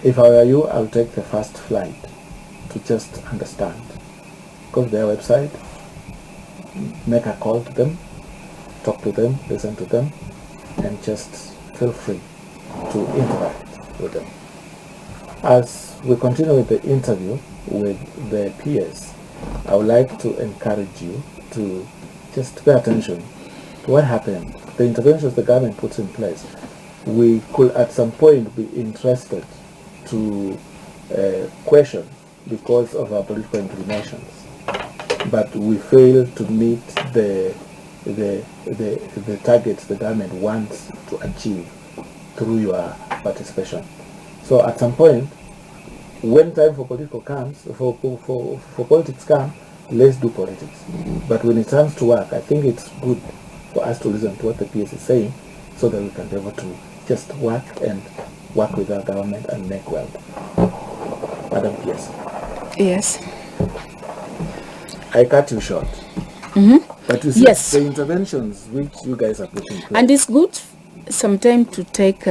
If I were you, I would take the first flight to just understand. Go to their website, make a call to them, talk to them, listen to them, and just feel free to interact with them. As we continue with the interview with the peers, I would like to encourage you to just pay attention to what happened, the interventions the government puts in place. We could at some point be interested to question because of our political inclinations, but we fail to meet the targets the government wants to achieve through your participation. So at some point, when time for political comes, for politics come, let's do politics. But when it comes to work, I think it's good for us to listen to what the PS is saying, so that we can be able to just work with our government and make wealth. Madam PS. Yes. I cut you short. But you see, yes, the interventions which you guys are putting in place. And it's good sometimes to take,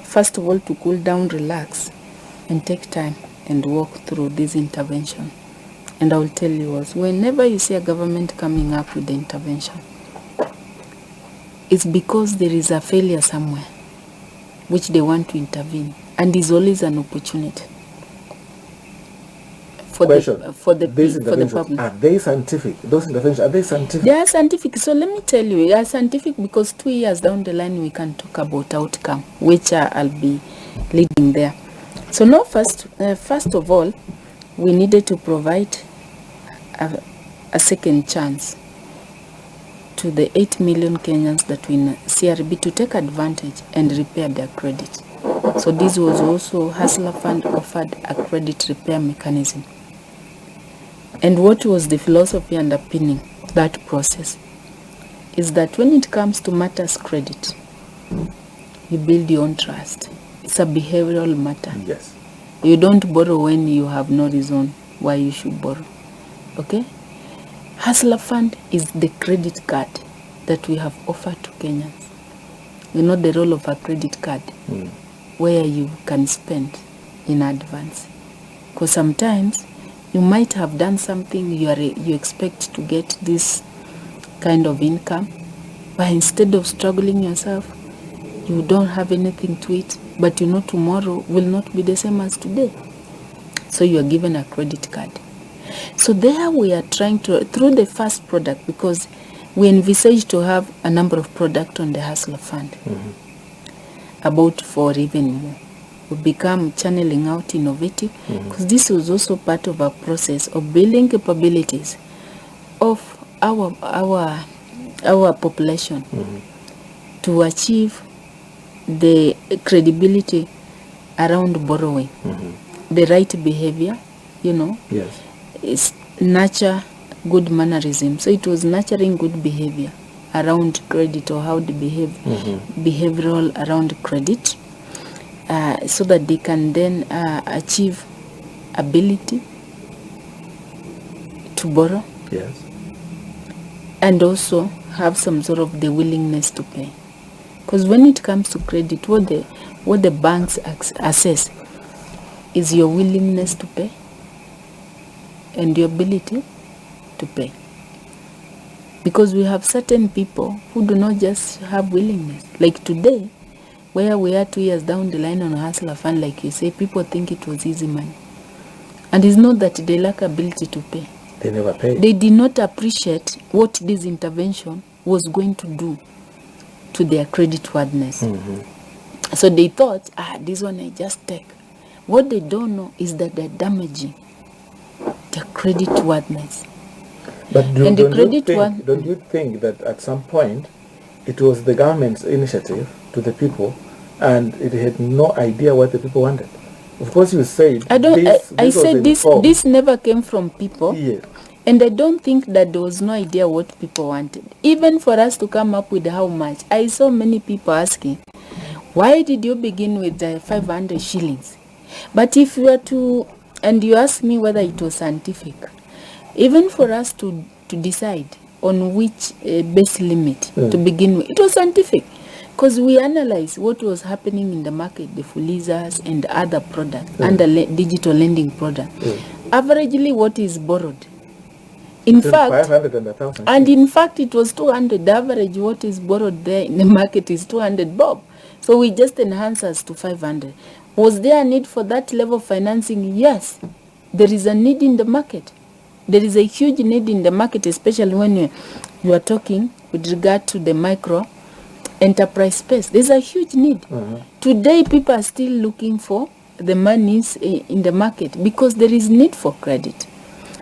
first of all, to cool down, relax, and take time and walk through this intervention. And I will tell you was, whenever you see a government coming up with the intervention, it's because there is a failure somewhere which they want to intervene, and there's always an opportunity for the public. Are they scientific? Those interventions, are they scientific? They are scientific. So let me tell you, they are scientific because 2 years down the line we can talk about outcome, which I'll be leading there. So now first of all, we needed to provide a second chance to the 8 million Kenyans that were in CRB to take advantage and repair their credit. So this was also Hustler Fund offered a credit repair mechanism. And what was the philosophy underpinning that process is that when it comes to matters credit, you build your own trust. It's a behavioral matter. Yes. You don't borrow when you have no reason why you should borrow. Okay? Hustler Fund is the credit card that we have offered to Kenyans. You know the role of a credit card, where you can spend in advance. Because sometimes you might have done something, you expect to get this kind of income, but instead of struggling yourself, you don't have anything to eat, but you know tomorrow will not be the same as today. So you are given a credit card. So there we are trying to, through the first product, because we envisage to have a number of products on the Hustler Fund, about 4 even more. We become channeling out innovative, because this was also part of our process of building capabilities of our population to achieve the credibility around borrowing, the right behavior, you know, yes, is nurture good mannerism. So it was nurturing good behavior around credit, or how to behave, behavioral around credit, so that they can then achieve ability to borrow. Yes. And also have some sort of the willingness to pay. Because when it comes to credit, what the banks assess is your willingness to pay and your ability to pay. Because we have certain people who do not just have willingness. Like today, where we are 2 years down the line on a Hustler Fund, like you say, people think it was easy money. And it's not that they lack ability to pay. They never pay. They did not appreciate what this intervention was going to do to their creditworthiness. So they thought, this one I just take. What they don't know is that they're damaging their creditworthiness. But don't you think that at some point it was the government's initiative to the people, and it had no idea what the people wanted? Of course, you said this never came from people. Yes. And I don't think that there was no idea what people wanted. Even for us to come up with how much, I saw many people asking, why did you begin with 500 shillings? But if you were to, and you ask me whether it was scientific, even for us to decide on which base limit to begin with, it was scientific. Because we analyzed what was happening in the market, the Fulizas and other products, under digital lending products. Averagely, what is borrowed? In fact, 500 and 1,000. And in fact, it was 200. The average what is borrowed there in the market is 200 bob. So we just enhance us to 500. Was there a need for that level of financing? Yes. There is a need in the market. There is a huge need in the market, especially when you are talking with regard to the micro enterprise space. There's a huge need. Today, people are still looking for the monies in the market because there is need for credit.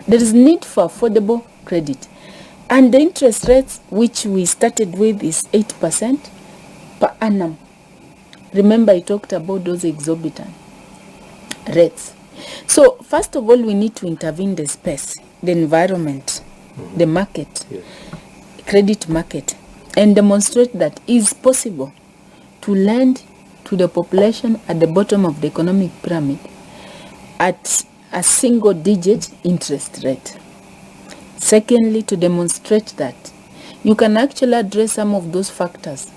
There is need for affordable credit. And the interest rates, which we started with, is 8% per annum. Remember, I talked about those exorbitant rates. So, first of all, we need to intervene the space, the environment, the market, credit market, and demonstrate that it is possible to lend to the population at the bottom of the economic pyramid at a single-digit interest rate. Secondly, to demonstrate that you can actually address some of those factors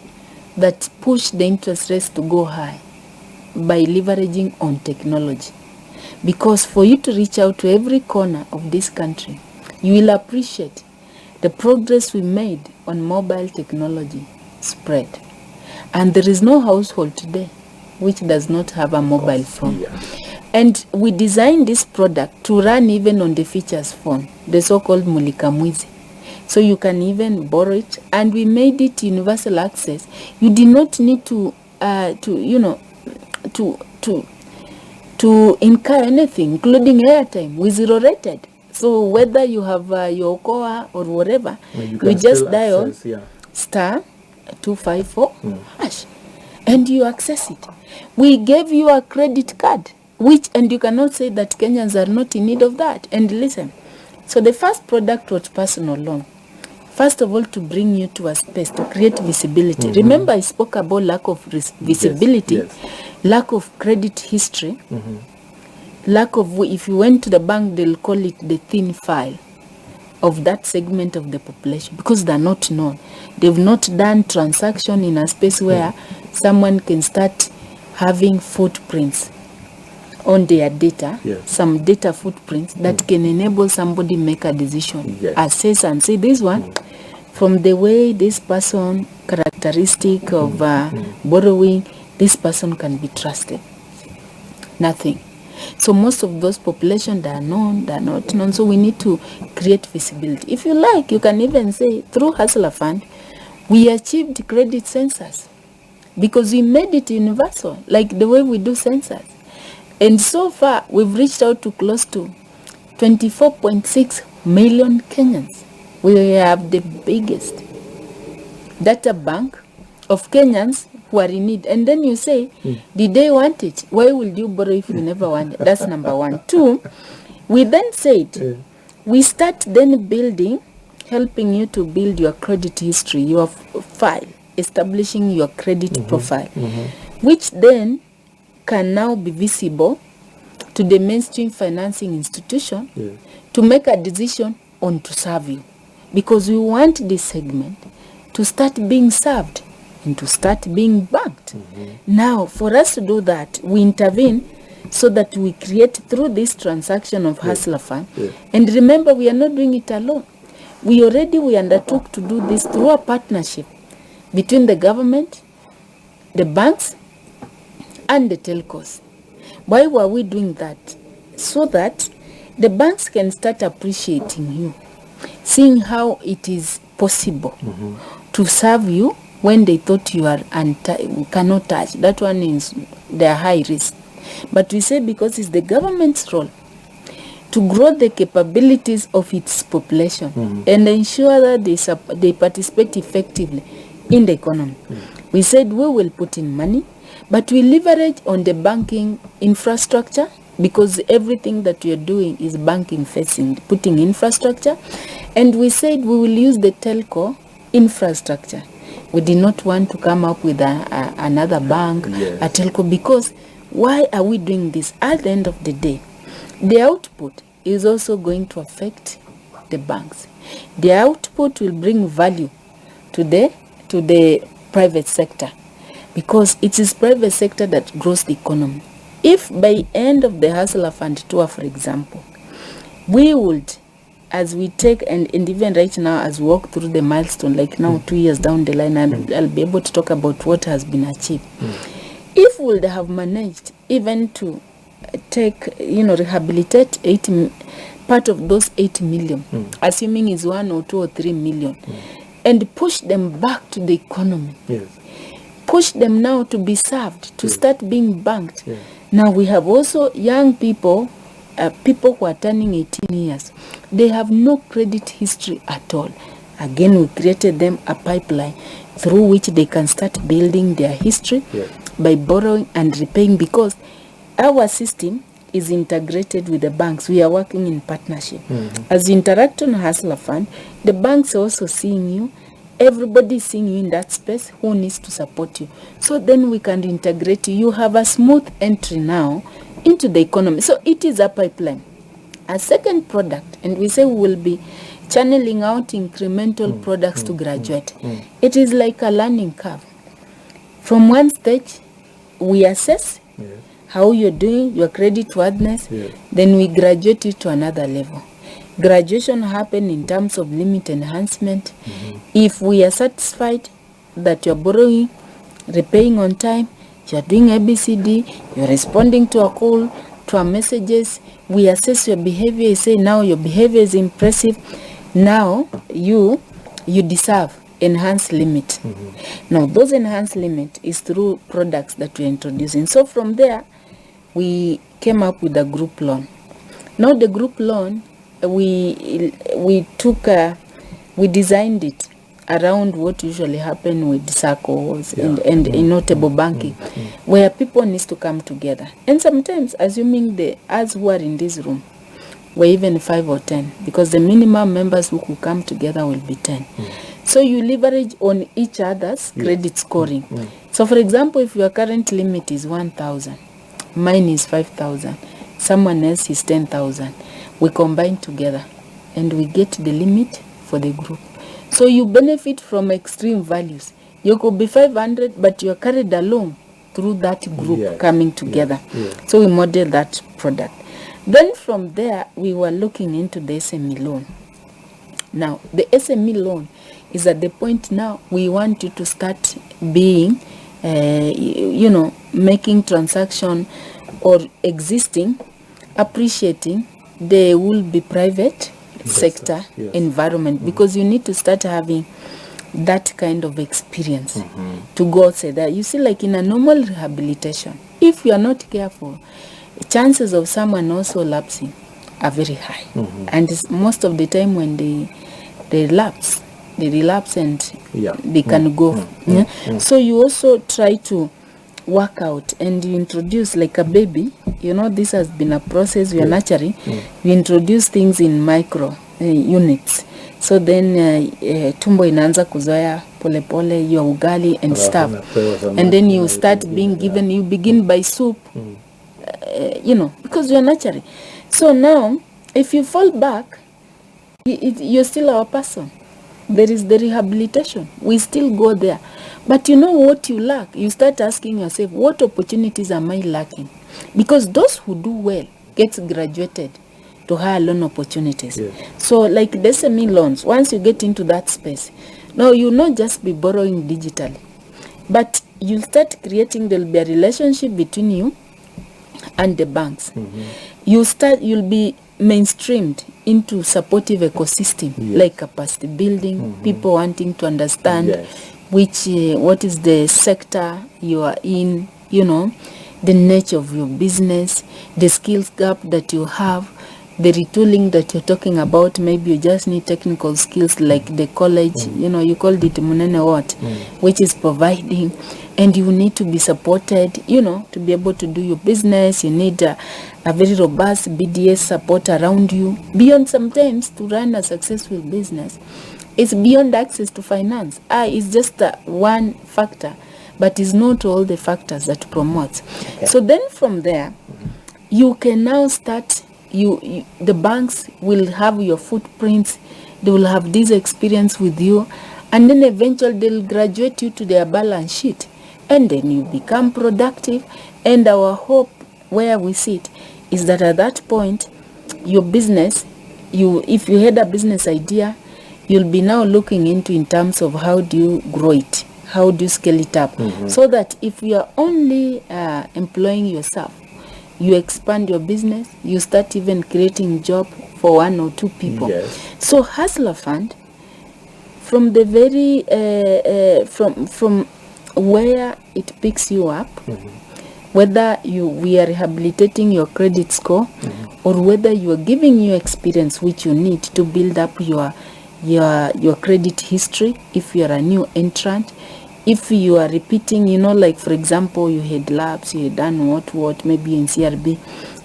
that push the interest rates to go high by leveraging on technology. Because for you to reach out to every corner of this country, you will appreciate the progress we made on mobile technology spread. And there is no household today which does not have a mobile phone. And we designed this product to run even on the features phone, the so-called Mulika Mwizi. So you can even borrow it, and we made it universal access. You did not need to incur anything, including airtime. We zero rated. So whether you have your Okoa or whatever, you just dial star 254 hash, and you access it. We gave you a credit card, and you cannot say that Kenyans are not in need of that. And listen, so the first product was personal loan. First of all, to bring you to a space, to create visibility. Remember, I spoke about lack of visibility, lack of credit history, lack of, if you went to the bank, they'll call it the thin file of that segment of the population because they're not known. They've not done transaction in a space where someone can start having footprints on their data, some data footprints that can enable somebody make a decision, assess and say this one, from the way this person, characteristic of borrowing, this person can be trusted. Nothing. So most of those population, they are known, they are not known. So we need to create visibility. If you like, you can even say through Hustler Fund, we achieved credit census because we made it universal, like the way we do census. And so far, we've reached out to close to 24.6 million Kenyans. We have the biggest data bank of Kenyans who are in need. And then you say, did they want it? Why would you borrow if you never want it? That's number one. Two, we then said, We start then building, helping you to build your credit history, your file, establishing your credit profile, which then can now be visible to the mainstream financing institution to make a decision on to serve you. Because we want this segment to start being served and to start being banked. Now, for us to do that, we intervene so that we create through this transaction of Hustler Fund. And remember, we are not doing it alone. We undertook to do this through a partnership between the government, the banks, and the telcos. Why were we doing that? So that the banks can start appreciating you, seeing how it is possible to serve you when they thought you are cannot touch. That one is their high risk. But we say because it's the government's role to grow the capabilities of its population and ensure that they participate effectively in the economy. We said we will put in money, but we leverage on the banking infrastructure, because everything that we are doing is banking facing, putting infrastructure. And we said we will use the telco infrastructure. We did not want to come up with another bank, a telco, because why are we doing this? At the end of the day, the output is also going to affect the banks. The output will bring value to the private sector, because it is private sector that grows the economy. If by end of the Hustler Fund tour, for example, we would, as we take and even right now as we walk through the milestone, like now 2 years down the line, I'll be able to talk about what has been achieved. If we would have managed even to take, rehabilitate part of those 8 million, assuming it's 1 or 2 or 3 million, and push them back to the economy, push them now to be served, to start being banked. Now we have also young people, people who are turning 18 years. They have no credit history at all. Again, we created them a pipeline through which they can start building their history by borrowing and repaying, because our system is integrated with the banks. We are working in partnership. As you interact on Hustler Fund, the banks are also seeing you. Everybody is seeing you in that space who needs to support you. So then we can integrate you. You have a smooth entry now into the economy. So it is a pipeline. A second product, and we say we will be channeling out incremental products to graduate. It is like a learning curve. From one stage, we assess how you're doing, your credit worthiness, then we graduate it to another level. Graduation happen in terms of limit enhancement. If we are satisfied that you're borrowing, repaying on time, you're doing ABCD, you're responding to a call, to our messages, we assess your behavior, you say now your behavior is impressive, now you deserve enhanced limit. Now those enhanced limit is through products that we're introducing. So from there, we came up with a group loan. Now the group loan, we designed it around what usually happen with circles and in notable banking, where people need to come together. And sometimes, assuming us who are in this room, we're even 5 or 10, because the minimum members who could come together will be 10. So you leverage on each other's credit scoring. So for example, if your current limit is 1,000, mine is 5,000, someone else is 10,000, we combine together and we get the limit for the group. So you benefit from extreme values. You could be 500, but you're carried along through that group coming together. So we model that product. Then from there, we were looking into the SME loan. Now, the SME loan is at the point now we want you to start being, making transaction or existing, appreciating. There will be private sector environment, because you need to start having that kind of experience to go say that. You see, like in a normal rehabilitation, if you are not careful, chances of someone also lapsing are very high. And most of the time when they relapse and they can go. So you also try to work out and you introduce like a baby, you know, this has been a process we are nurturing. You introduce things in micro units. So then tumbo inaanza kuzoea pole pole your ugali and stuff. And then you start being given, you begin by soup, you know, because you are nurturing. So now, if you fall back, you're still our person. There is the rehabilitation. We still go there. But you know what you lack? You start asking yourself, what opportunities am I lacking? Because those who do well gets graduated to higher loan opportunities. Yes. So like the SME loans, once you get into that space, now you'll not just be borrowing digitally, but you'll start creating, there'll be a relationship between you and the banks. You'll be mainstreamed into supportive ecosystem, like capacity building, people wanting to understand what is the sector you are in, you know, the nature of your business, the skills gap that you have, the retooling that you're talking about. Maybe you just need technical skills like the college, you know, you called it Munene what, which is providing, and you need to be supported, you know, to be able to do your business. You need a very robust BDS support around you. Beyond sometimes to run a successful business, it's beyond access to finance. It's just one factor, but it's not all the factors that promotes. So then from there, you can now start, the banks will have your footprints, they will have this experience with you, and then eventually they'll graduate you to their balance sheet, and then you become productive. And our hope where we sit is that at that point, your business, if you had a business idea, you'll be now looking into in terms of how do you grow it, how do you scale it up, so that if you are only employing yourself, you expand your business, you start even creating job for 1 or 2 people. So Hustler Fund, from the very from where it picks you up, whether we are rehabilitating your credit score, or whether you are giving you experience which you need to build up your credit history. If you are a new entrant, if you are repeating, you know, like for example, you had labs, you had done what, maybe in CRB,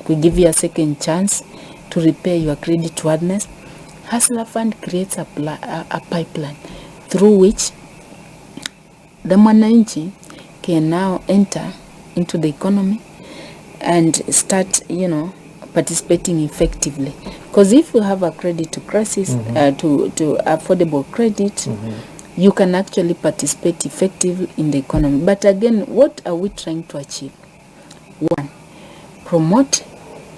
we give you a second chance to repair your credit worthiness. Hustler Fund creates a pipeline through which the mwananchi can now enter into the economy and start, you know, participating effectively. Because if you have a credit to crisis, to affordable credit, you can actually participate effectively in the economy. But again, what are we trying to achieve? 1, promote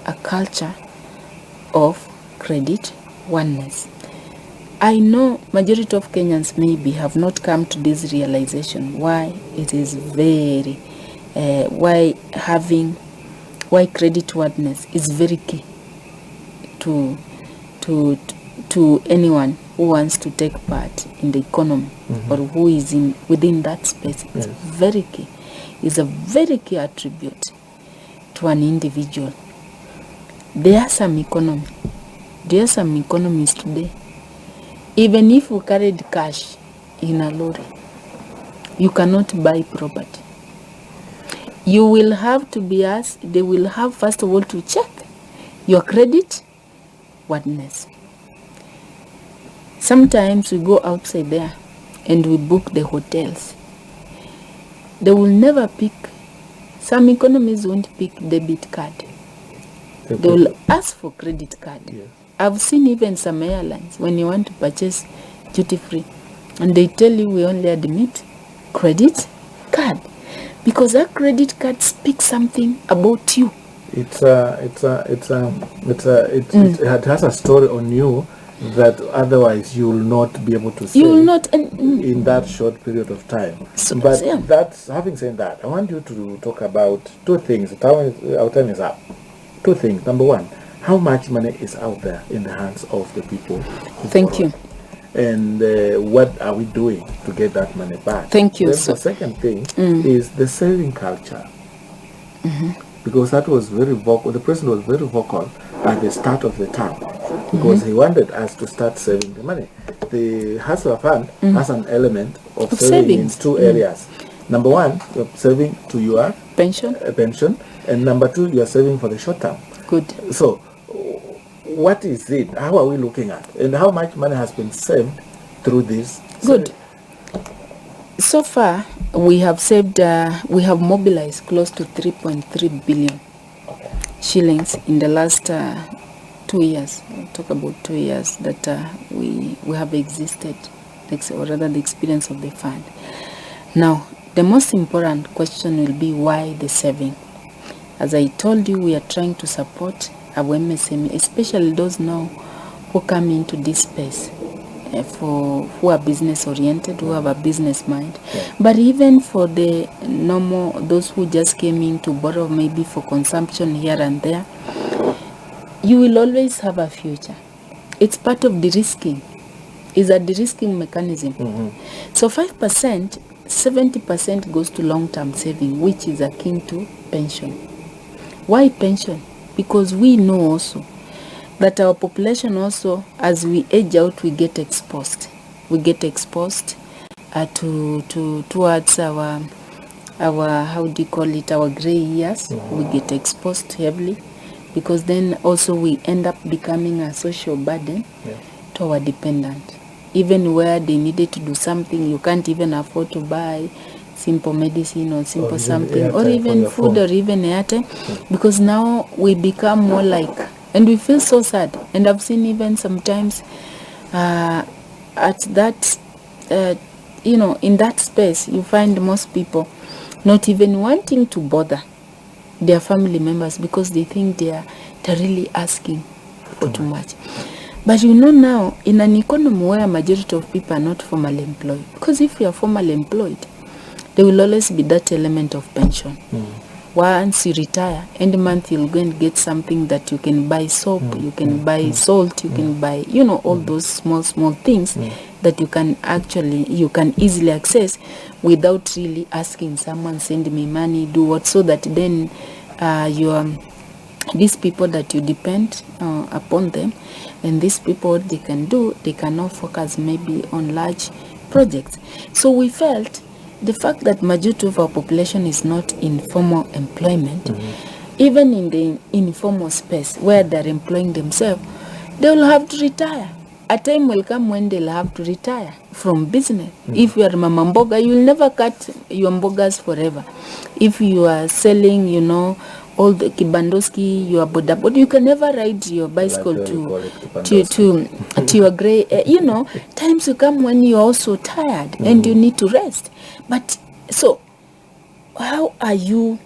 a culture of credit oneness. I know majority of Kenyans maybe have not come to this realization why it is very, why credit worthiness is very key to anyone who wants to take part in the economy, or who is within that space. It's very key. It's a very key attribute to an individual. There are some economies today, even if you carried cash in a lorry, you cannot buy property. You will have to be asked, they will have first of all to check your credit worthiness. Sometimes we go outside there and we book the hotels. They will never pick, some economies won't pick debit card. They will ask for credit card. I've seen even some airlines, when you want to purchase duty free, and they tell you we only admit credit card, because that credit card speaks something about you. It has a story on you that otherwise you will not be able to say. You will not in that short period of time. But that's, having said that, I want you to talk about 2 things. Our time is up. 2 things. Number 1, how much money is out there in the hands of the people? Thank you. And what are we doing to get that money back? Thank you. Then the second thing is the saving culture. Because that was very vocal. The president was very vocal at the start of the term, because he wanted us to start saving the money. The Hustler Fund has an element of saving in 2 areas. Number one, you're saving to your pension. Pension, and number two, you are saving for the short term. Good. So, what is it? How are we looking at, and how much money has been saved through this? Good. So far, we have saved. We have mobilized close to 3.3 billion shillings in the last 2 years. I'll talk about 2 years that we have existed, or rather the experience of the fund. Now, the most important question will be why the saving. As I told you, we are trying to support our MSME, especially those now who come into this space, who are business oriented, who have a business mind. Yeah. But even for the normal, those who just came in to borrow maybe for consumption here and there, you will always have a future. It's part of de-risking. It's a de-risking mechanism. Mm-hmm. So 5%, 70% goes to long-term saving, which is akin to pension. Why pension? Because we know also that our population also, as we age out, we get exposed. We get exposed towards our how do you call it, our gray years. Mm-hmm. We get exposed heavily, because then also we end up becoming a social burden to our dependent. Even where they needed to do something, you can't even afford to buy simple medicine or simple something, or even food, or even airtime, because now we become more like, and we feel so sad. And I've seen even sometimes at that, in that space, you find most people not even wanting to bother their family members because they think they're really asking for too much. But now, in an economy where a majority of people are not formally employed, because if you are formally employed, there will always be that element of pension. Once you retire, end month you'll go and get something that you can buy soap, you can buy salt, you can buy, all those small things that you can easily access without really asking someone, send me money, do what, so that then these people that you depend upon them, and these people, what they can do, they cannot focus maybe on large projects. So we felt the fact that majority of our population is not in formal employment, even in the informal space where they're employing themselves, they will have to retire. A time will come when they'll have to retire from business. If you are Mama Mboga, you will never cut your mbogas forever. If you are selling, all the kibandoski, your bodaboda, you can never ride your bicycle to your gray. Times will come when you're also tired and you need to rest. But so, where are you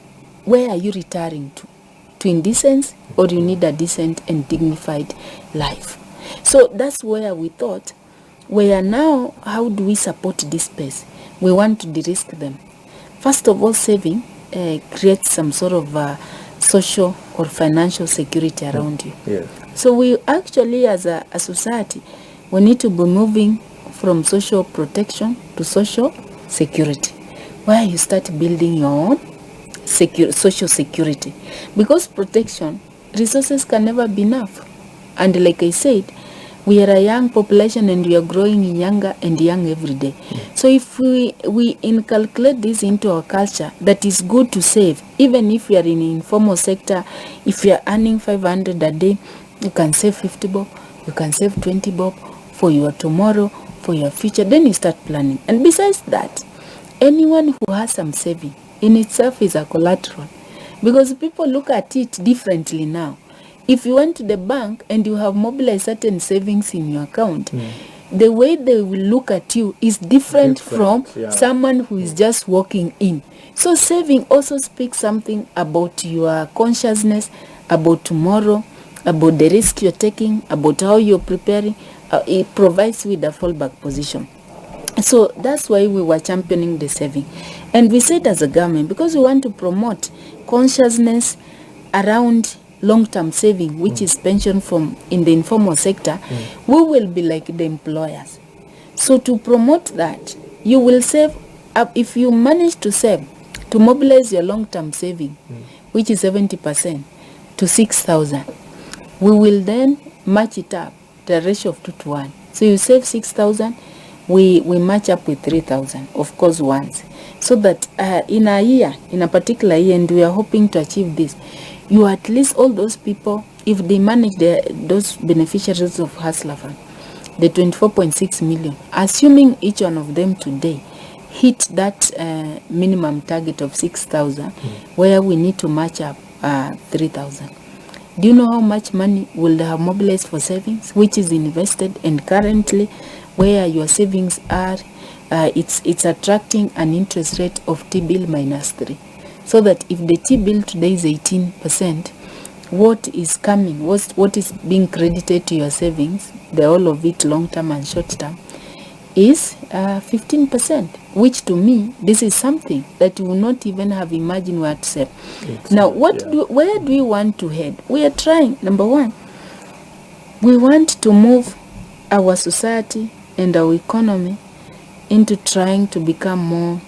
retiring to? To indecence, or you need a decent and dignified life? So that's where we thought, now, how do we support this space? We want to de-risk them. First of all, saving creates some sort of social or financial security around you. Yeah. So we actually, as a society, we need to be moving from social protection to social security, where you start building your own social security. Because protection, resources can never be enough. And like I said, we are a young population and we are growing younger and young every day. So if we inculcate this into our culture, that is good to save. Even if you are in the informal sector, if you are earning 500 a day, you can save 50 bob, you can save 20 bob for your tomorrow, for your future. Then you start planning. And besides that, anyone who has some saving in itself is a collateral, because people look at it differently now. If you went to the bank and you have mobilized certain savings in your account, the way they will look at you is different from someone who is just walking in. So saving also speaks something about your consciousness, about tomorrow, about the risk you're taking, about how you're preparing. It provides you with a fallback position. So that's why we were championing the saving. And we said as a government, because we want to promote consciousness around long-term saving, which is pension from in the informal sector, we will be like the employers. So to promote that, you will save up, if you manage to save, to mobilize your long-term saving, which is 70%, to 6,000. We will then match it up, the ratio of 2 to 1. So you save 6,000, we match up with 3,000, of course, once. So that in a year, in a particular year, and we are hoping to achieve this, you at least all those people, if they manage those beneficiaries of Hustler Fund, the 24.6 million, assuming each one of them today hit that minimum target of 6,000, where we need to match up 3,000. Do you know how much money will they have mobilized for savings, which is invested, and currently where your savings are, it's attracting an interest rate of T-bill -3. So that if the T-bill today is 18%, what is coming, what is being credited to your savings, the all of it long-term and short-term, is 15%, which to me, this is something that you will not even have imagined where to save. Now, where do we want to head? We are trying, number one, we want to move our society and our economy into trying to become more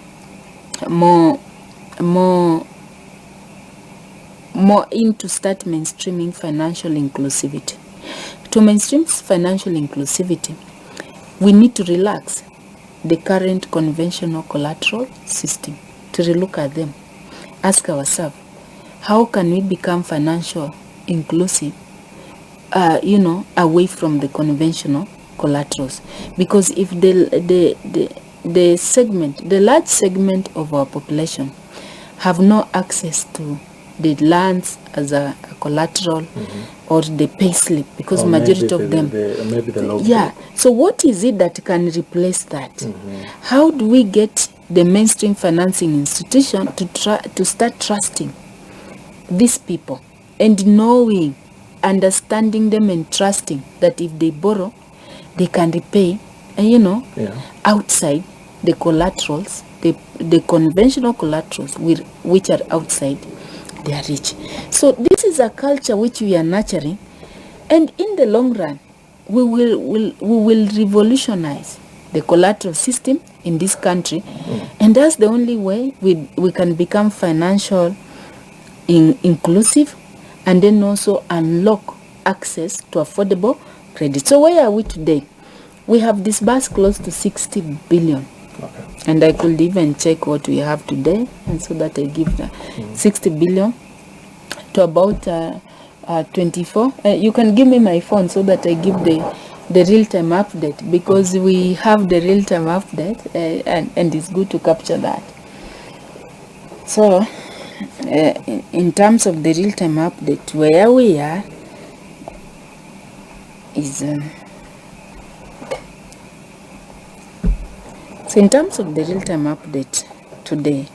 into start mainstreaming financial inclusivity. To mainstream financial inclusivity, we need to relax the current conventional collateral system, to relook at them, ask ourselves, how can we become financial inclusive, away from the conventional collaterals? Because if the segment, the large segment of our population have no access to the lands as a collateral, or the pay slip, because majority of them, maybe the low yeah. So what is it that can replace that? How do we get the mainstream financing institution to start trusting these people, and knowing, understanding them, and trusting that if they borrow, they can repay, outside the collaterals, the conventional collaterals which are outside their reach. So this is a culture which we are nurturing, and in the long run, we will revolutionize the collateral system in this country, and that's the only way we can become financial inclusive, and then also unlock access to affordable credit. So where are we today? We have disbursed close to 60 billion. Okay. And I could even check what we have today, and so that I give the 60 billion to about 24. You can give me my phone so that I give the real-time update, because we have the real-time update, and it's good to capture that. So in terms of the real-time update, where we are is so in terms of the real-time update today,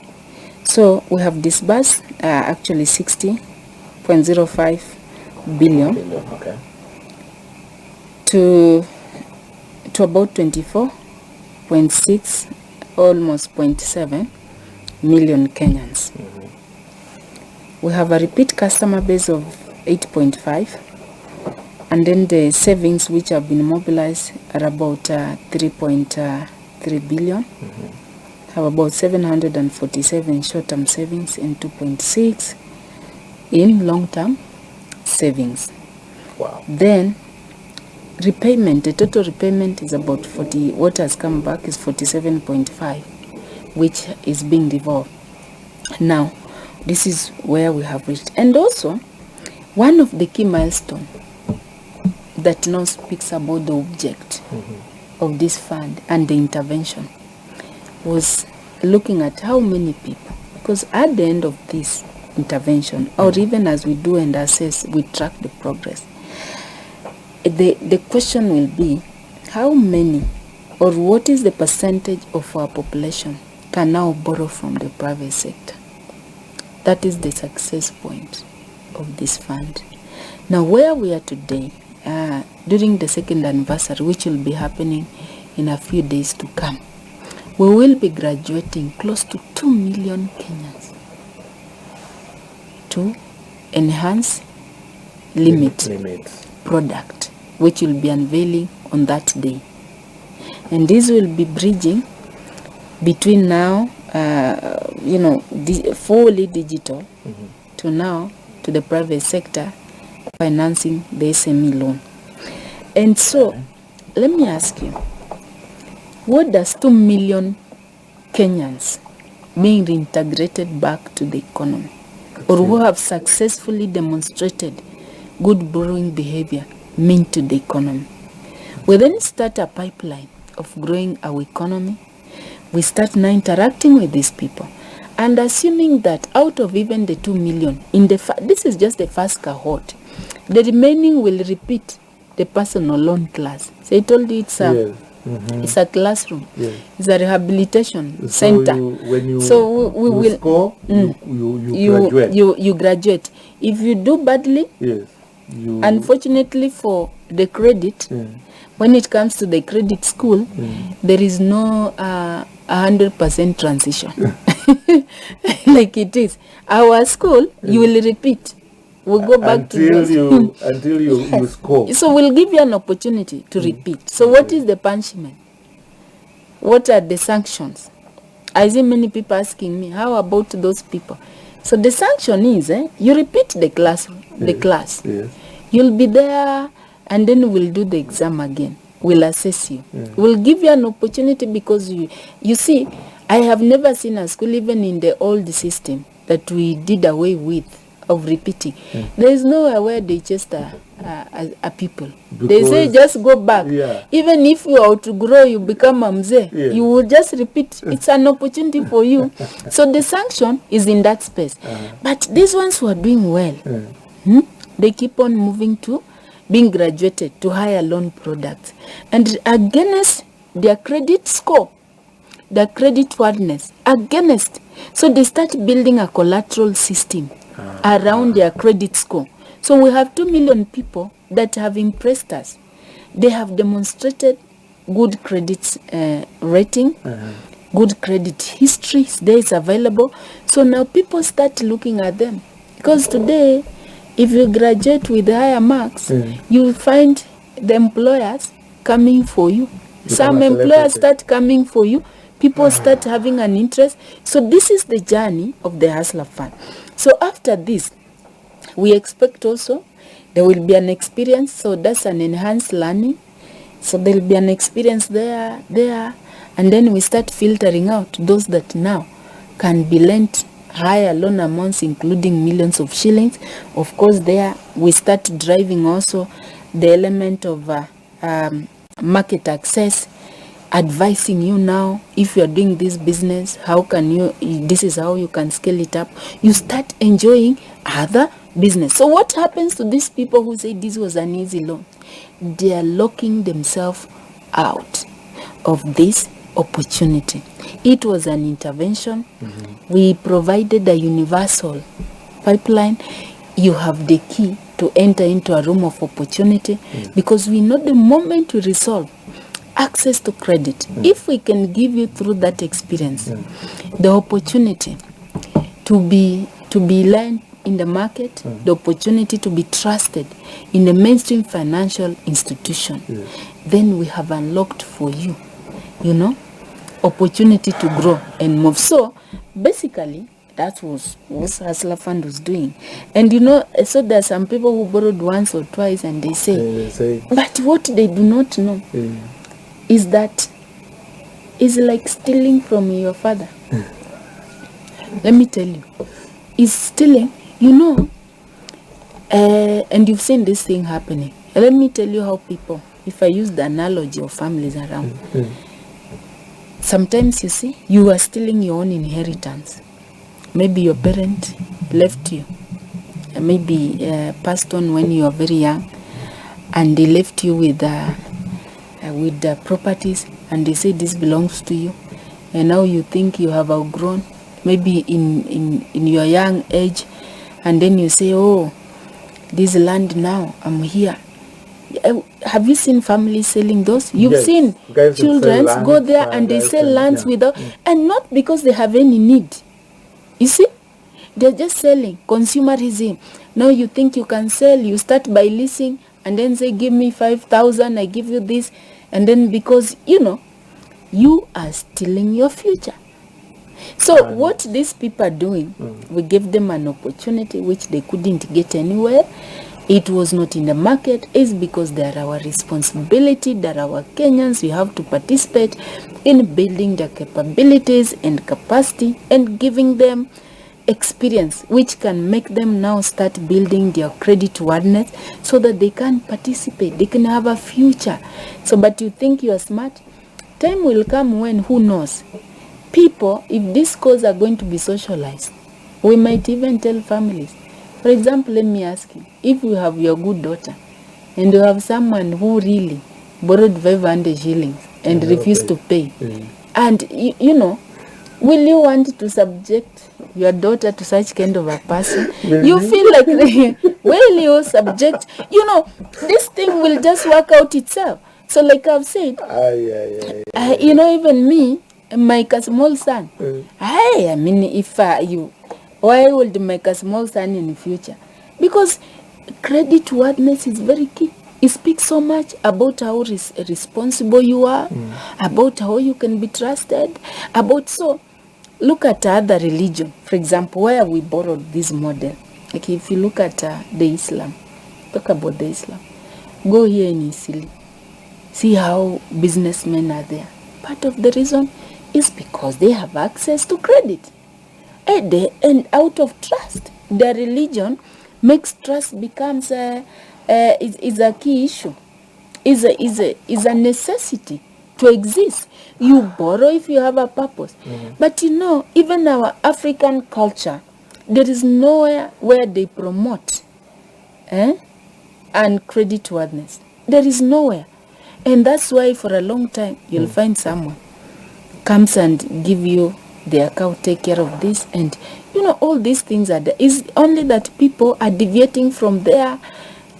so we have disbursed actually 60.05 billion to about 24.6, almost 0.7 million Kenyans. We have a repeat customer base of 8.5, and then the savings which have been mobilized are about 3.3 billion. Have about 747 short-term savings and 2.6 in long-term savings. Wow. Then repayment, the total repayment is about 40. What has come back is 47.5, which is being devolved. Now, this is where we have reached. And also, one of the key milestones that now speaks about the object of this fund and the intervention was looking at how many people, because at the end of this intervention, or even as we do and assess, we track the progress, the question will be how many, or what is the percentage of our population can now borrow from the private sector. That is the success point of this fund. Now, where we are today, during the second anniversary, which will be happening in a few days to come, we will be graduating close to 2 million Kenyans to enhance limit product, which will be unveiling on that day. And this will be bridging between now, fully digital, to now to the private sector financing the SME loan. And so, let me ask you, what does 2 million Kenyans being reintegrated back to the economy, or who have successfully demonstrated good borrowing behavior, mean to the economy? We then start a pipeline of growing our economy. We start now interacting with these people, and assuming that out of even the 2 million, this is just the first cohort, the remaining will repeat the personal loan class. So I told you it's a it's a classroom. Yes. It's a rehabilitation center. When you will score, you graduate. You graduate. If you do badly, yes, unfortunately for the credit, when it comes to the credit school, there is no 100% transition. Like it is. Our school, you will repeat. We'll go back until you score. So we'll give you an opportunity to repeat. So what is the punishment? What are the sanctions? I see many people asking me, how about those people? So the sanction is, you repeat the class. Yes. You'll be there, and then we'll do the exam again. We'll assess you. We'll give you an opportunity, because you see, I have never seen a school, even in the old system, that we did away with, of repeating. There is nowhere where they just a people. Because they say just go back. Even if you outgrow, you become a mzee, you will just repeat. It's an opportunity for you. So the sanction is in that space. But these ones who are doing well, they keep on moving to being graduated to higher loan products. And against their credit score, their credit worthiness, against. So they start building a collateral system around their credit score. So we have 2 million people that have impressed us. They have demonstrated good credit rating, good credit history. There is available. So now people start looking at them. Because today, if you graduate with higher marks, you will find the employers coming for you. Some employers start coming for you. People start having an interest. So this is the journey of the Hustler Fund. So after this, we expect also there will be an experience. So that's an enhanced learning. So there will be an experience there. And then we start filtering out those that now can be lent higher loan amounts, including millions of shillings. Of course, there we start driving also the element of market access, advising you now, if you are doing this business, how can you, this is how you can scale it up. You start enjoying other business. So what happens to these people who say this was an easy loan? They are locking themselves out of this opportunity. It was an intervention. We provided a universal pipeline. You have the key to enter into a room of opportunity, because we know the moment we resolve access to credit, if we can give you through that experience the opportunity to be lent in the market, the opportunity to be trusted in a mainstream financial institution, then we have unlocked for you, opportunity to grow and move. So basically, that was what Hustler Fund was doing. And so there are some people who borrowed once or twice, and they say but what they do not know is that it's like stealing from your father. Let me tell you, it's stealing, and you've seen this thing happening. Let me tell you how people, if I use the analogy of families around, sometimes you see, you are stealing your own inheritance. Maybe your parent left you, maybe passed on when you are very young, and they left you with the properties, and they say this belongs to you, and now you think you have outgrown, maybe in your young age, and then you say, oh, this land now, I'm here. Have you seen families selling those? You've seen children go there and they sell lands without, and not because they have any need. You see, they're just selling. Consumerism. Now you think you can sell, you start by leasing, and then say, give me 5,000, I give you this. And then because, you are stealing your future. So what these people are doing, we gave them an opportunity which they couldn't get anywhere. It was not in the market. It's because they are our responsibility, they are our Kenyans. We have to participate. in building their capabilities and capacity and giving them experience which can make them now start building their creditworthiness so that they can participate, they can have a future. So, but you think you are smart? Time will come when, who knows, people, if these schools are going to be socialized, we might even tell families. For example, let me ask you, if you have your good daughter and you have someone who really borrowed 500 shillings and refused to pay, and you know, will you want to subject your daughter to such kind of a person? You feel like, will you subject, you know, this thing will just work out itself. So like I've said, you know, even me, my small son, I mean, if why would make a small son in the future? Because creditworthiness is very key. It speaks so much about how responsible you are, about how you can be trusted, about so. Look at other religion, for example, where we borrowed this model. Like if you look at the Islam, talk about the Islam. Go here in Isili, see how businessmen are there. Part of the reason is because they have access to credit. And out of trust, their religion makes trust becomes is a key issue, is a necessity to exist. You borrow if you have a purpose. But you know, even our African culture, there is nowhere where they promote and creditworthiness. There is nowhere. And that's why for a long time, you'll find someone comes and give you the account, take care of this, and you know, all these things are there. It's only that people are deviating from there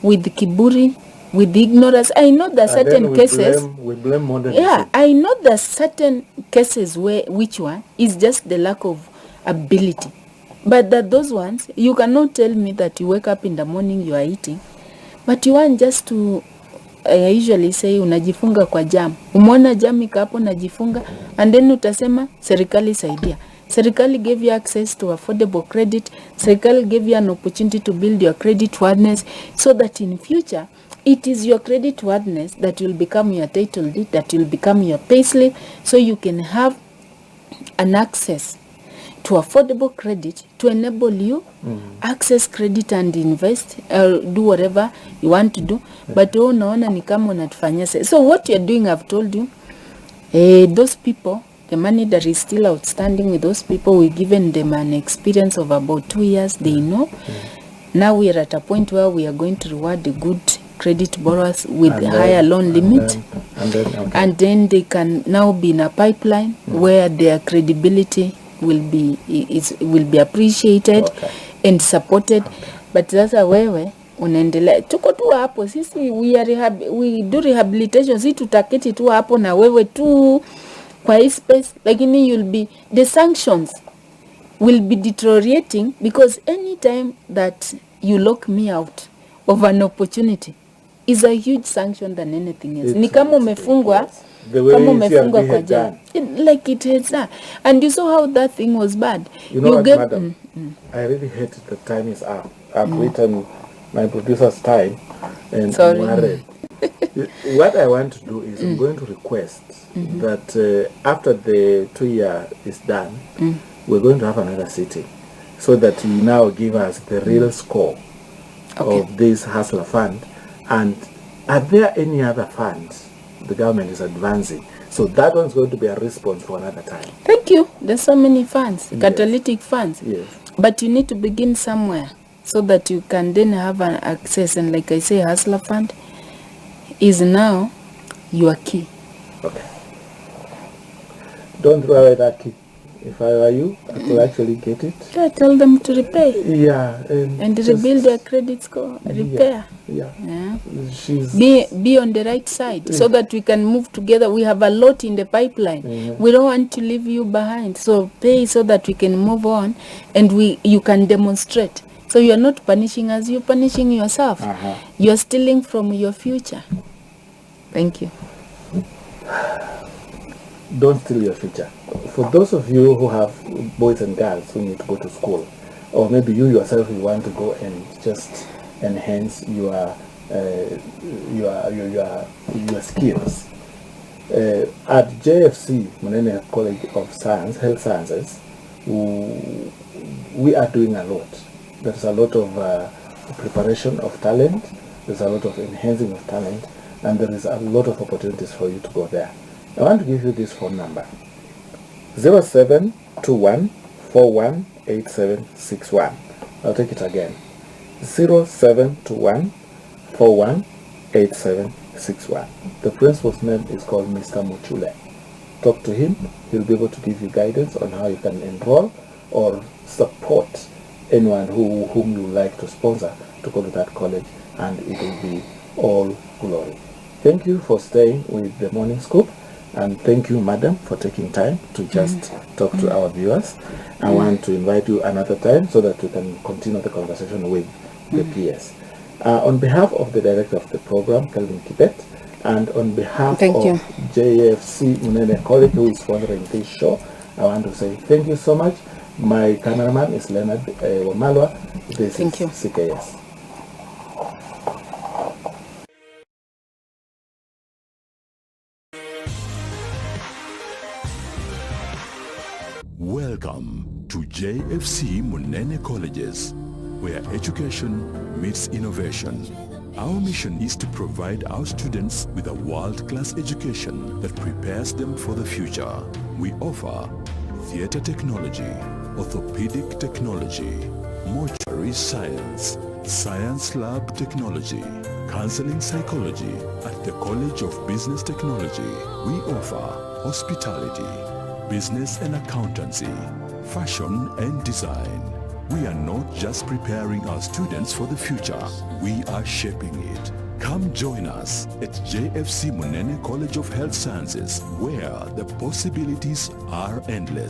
with the kiburi, with the ignorance. I know there are certain cases. We blame modern. Yeah, I know there are certain cases where which one is just the lack of ability, but that those ones you cannot tell me that you wake up in the morning, you are eating, but you want just to. I usually say unajifunga kwa jam. Umeona jam iko hapo unajifunga, and then utasema serikali saidia. Serikali gave you access to affordable credit. Serikali gave you an opportunity to build your creditworthiness so that in future it is your creditworthiness that will become your title deed, that will become your payslip, so you can have an access to affordable credit to enable you access credit and invest or do whatever you want to do. But unaona ni kama unatufanyia. So what you're doing, I've told you, those people, the money that is still outstanding with those people, we've given them an experience of about 2 years. They know. Now we are at a point where we are going to reward the good credit borrowers with higher loan limit. And then they can now be in a pipeline where their credibility will be appreciated and supported. But sasa wewe unaendelea, tuko tu hapo sisi, we do rehabilitation, si tutaketi tu hapo na wewe tu kwa hii space, lakini the sanctions will be deteriorating, because anytime that you lock me out of an opportunity is a huge sanction than anything else. Ni kama umefungwa, kama umefungwa kwa jana. Like it is that. And you saw how that thing was bad. You know what, madam? I really hate the time is up. I've written my producer's time. And sorry. What I want to do is I'm going to request that after the 2 year is done, we're going to have another sitting so that you now give us the real score of this Hustler Fund. And are there any other funds the government is advancing? So that one's going to be a response for another time. Thank you. There's so many funds, catalytic funds. Yes. But you need to begin somewhere so that you can then have an access. And like I say, Hustler Fund is now your key. Okay. Don't throw away that key. If I were you, I could actually get it. Yeah, tell them to repay. Yeah. And rebuild their credit score. Repair. Yeah. Be on the right side so that we can move together. We have a lot in the pipeline. We don't want to leave you behind. So pay so that we can move on and you can demonstrate. So you are not punishing us, you're punishing yourself. You're stealing from your future. Thank you. Don't steal your future. For those of you who have boys and girls who need to go to school, or maybe you yourself you want to go and just enhance your skills, At JFC, Munene College of Science, Health Sciences, we are doing a lot. There's a lot of preparation of talent, there's a lot of enhancing of talent, and there is a lot of opportunities for you to go there. I want to give you this phone number, 0721418761. I'll take it again, 0721418761. The principal's name is called Mr. Muchule. Talk to him, he'll be able to give you guidance on how you can enroll or support anyone whom you like to sponsor to go to that college, and it will be all glory. Thank you for staying with the Morning Scoop, and thank you, madam, for taking time to just talk to our viewers. I want to invite you another time so that we can continue the conversation with the PS. On behalf of the director of the program, Kelvin Kibet, and on behalf of JFC Munene College, who is sponsoring this show, I want to say thank you so much. My cameraman is Leonard Wamalwa. This is CKS. Welcome to JFC Munene Colleges, where education meets innovation. Our mission is to provide our students with a world-class education that prepares them for the future. We offer theater technology, orthopedic technology, mortuary science, science lab technology, counseling psychology. At the College of Business Technology, we offer hospitality, business and accountancy, fashion and design. We are not just preparing our students for the future, we are shaping it. Come join us at JFC Munene College of Health Sciences, where the possibilities are endless.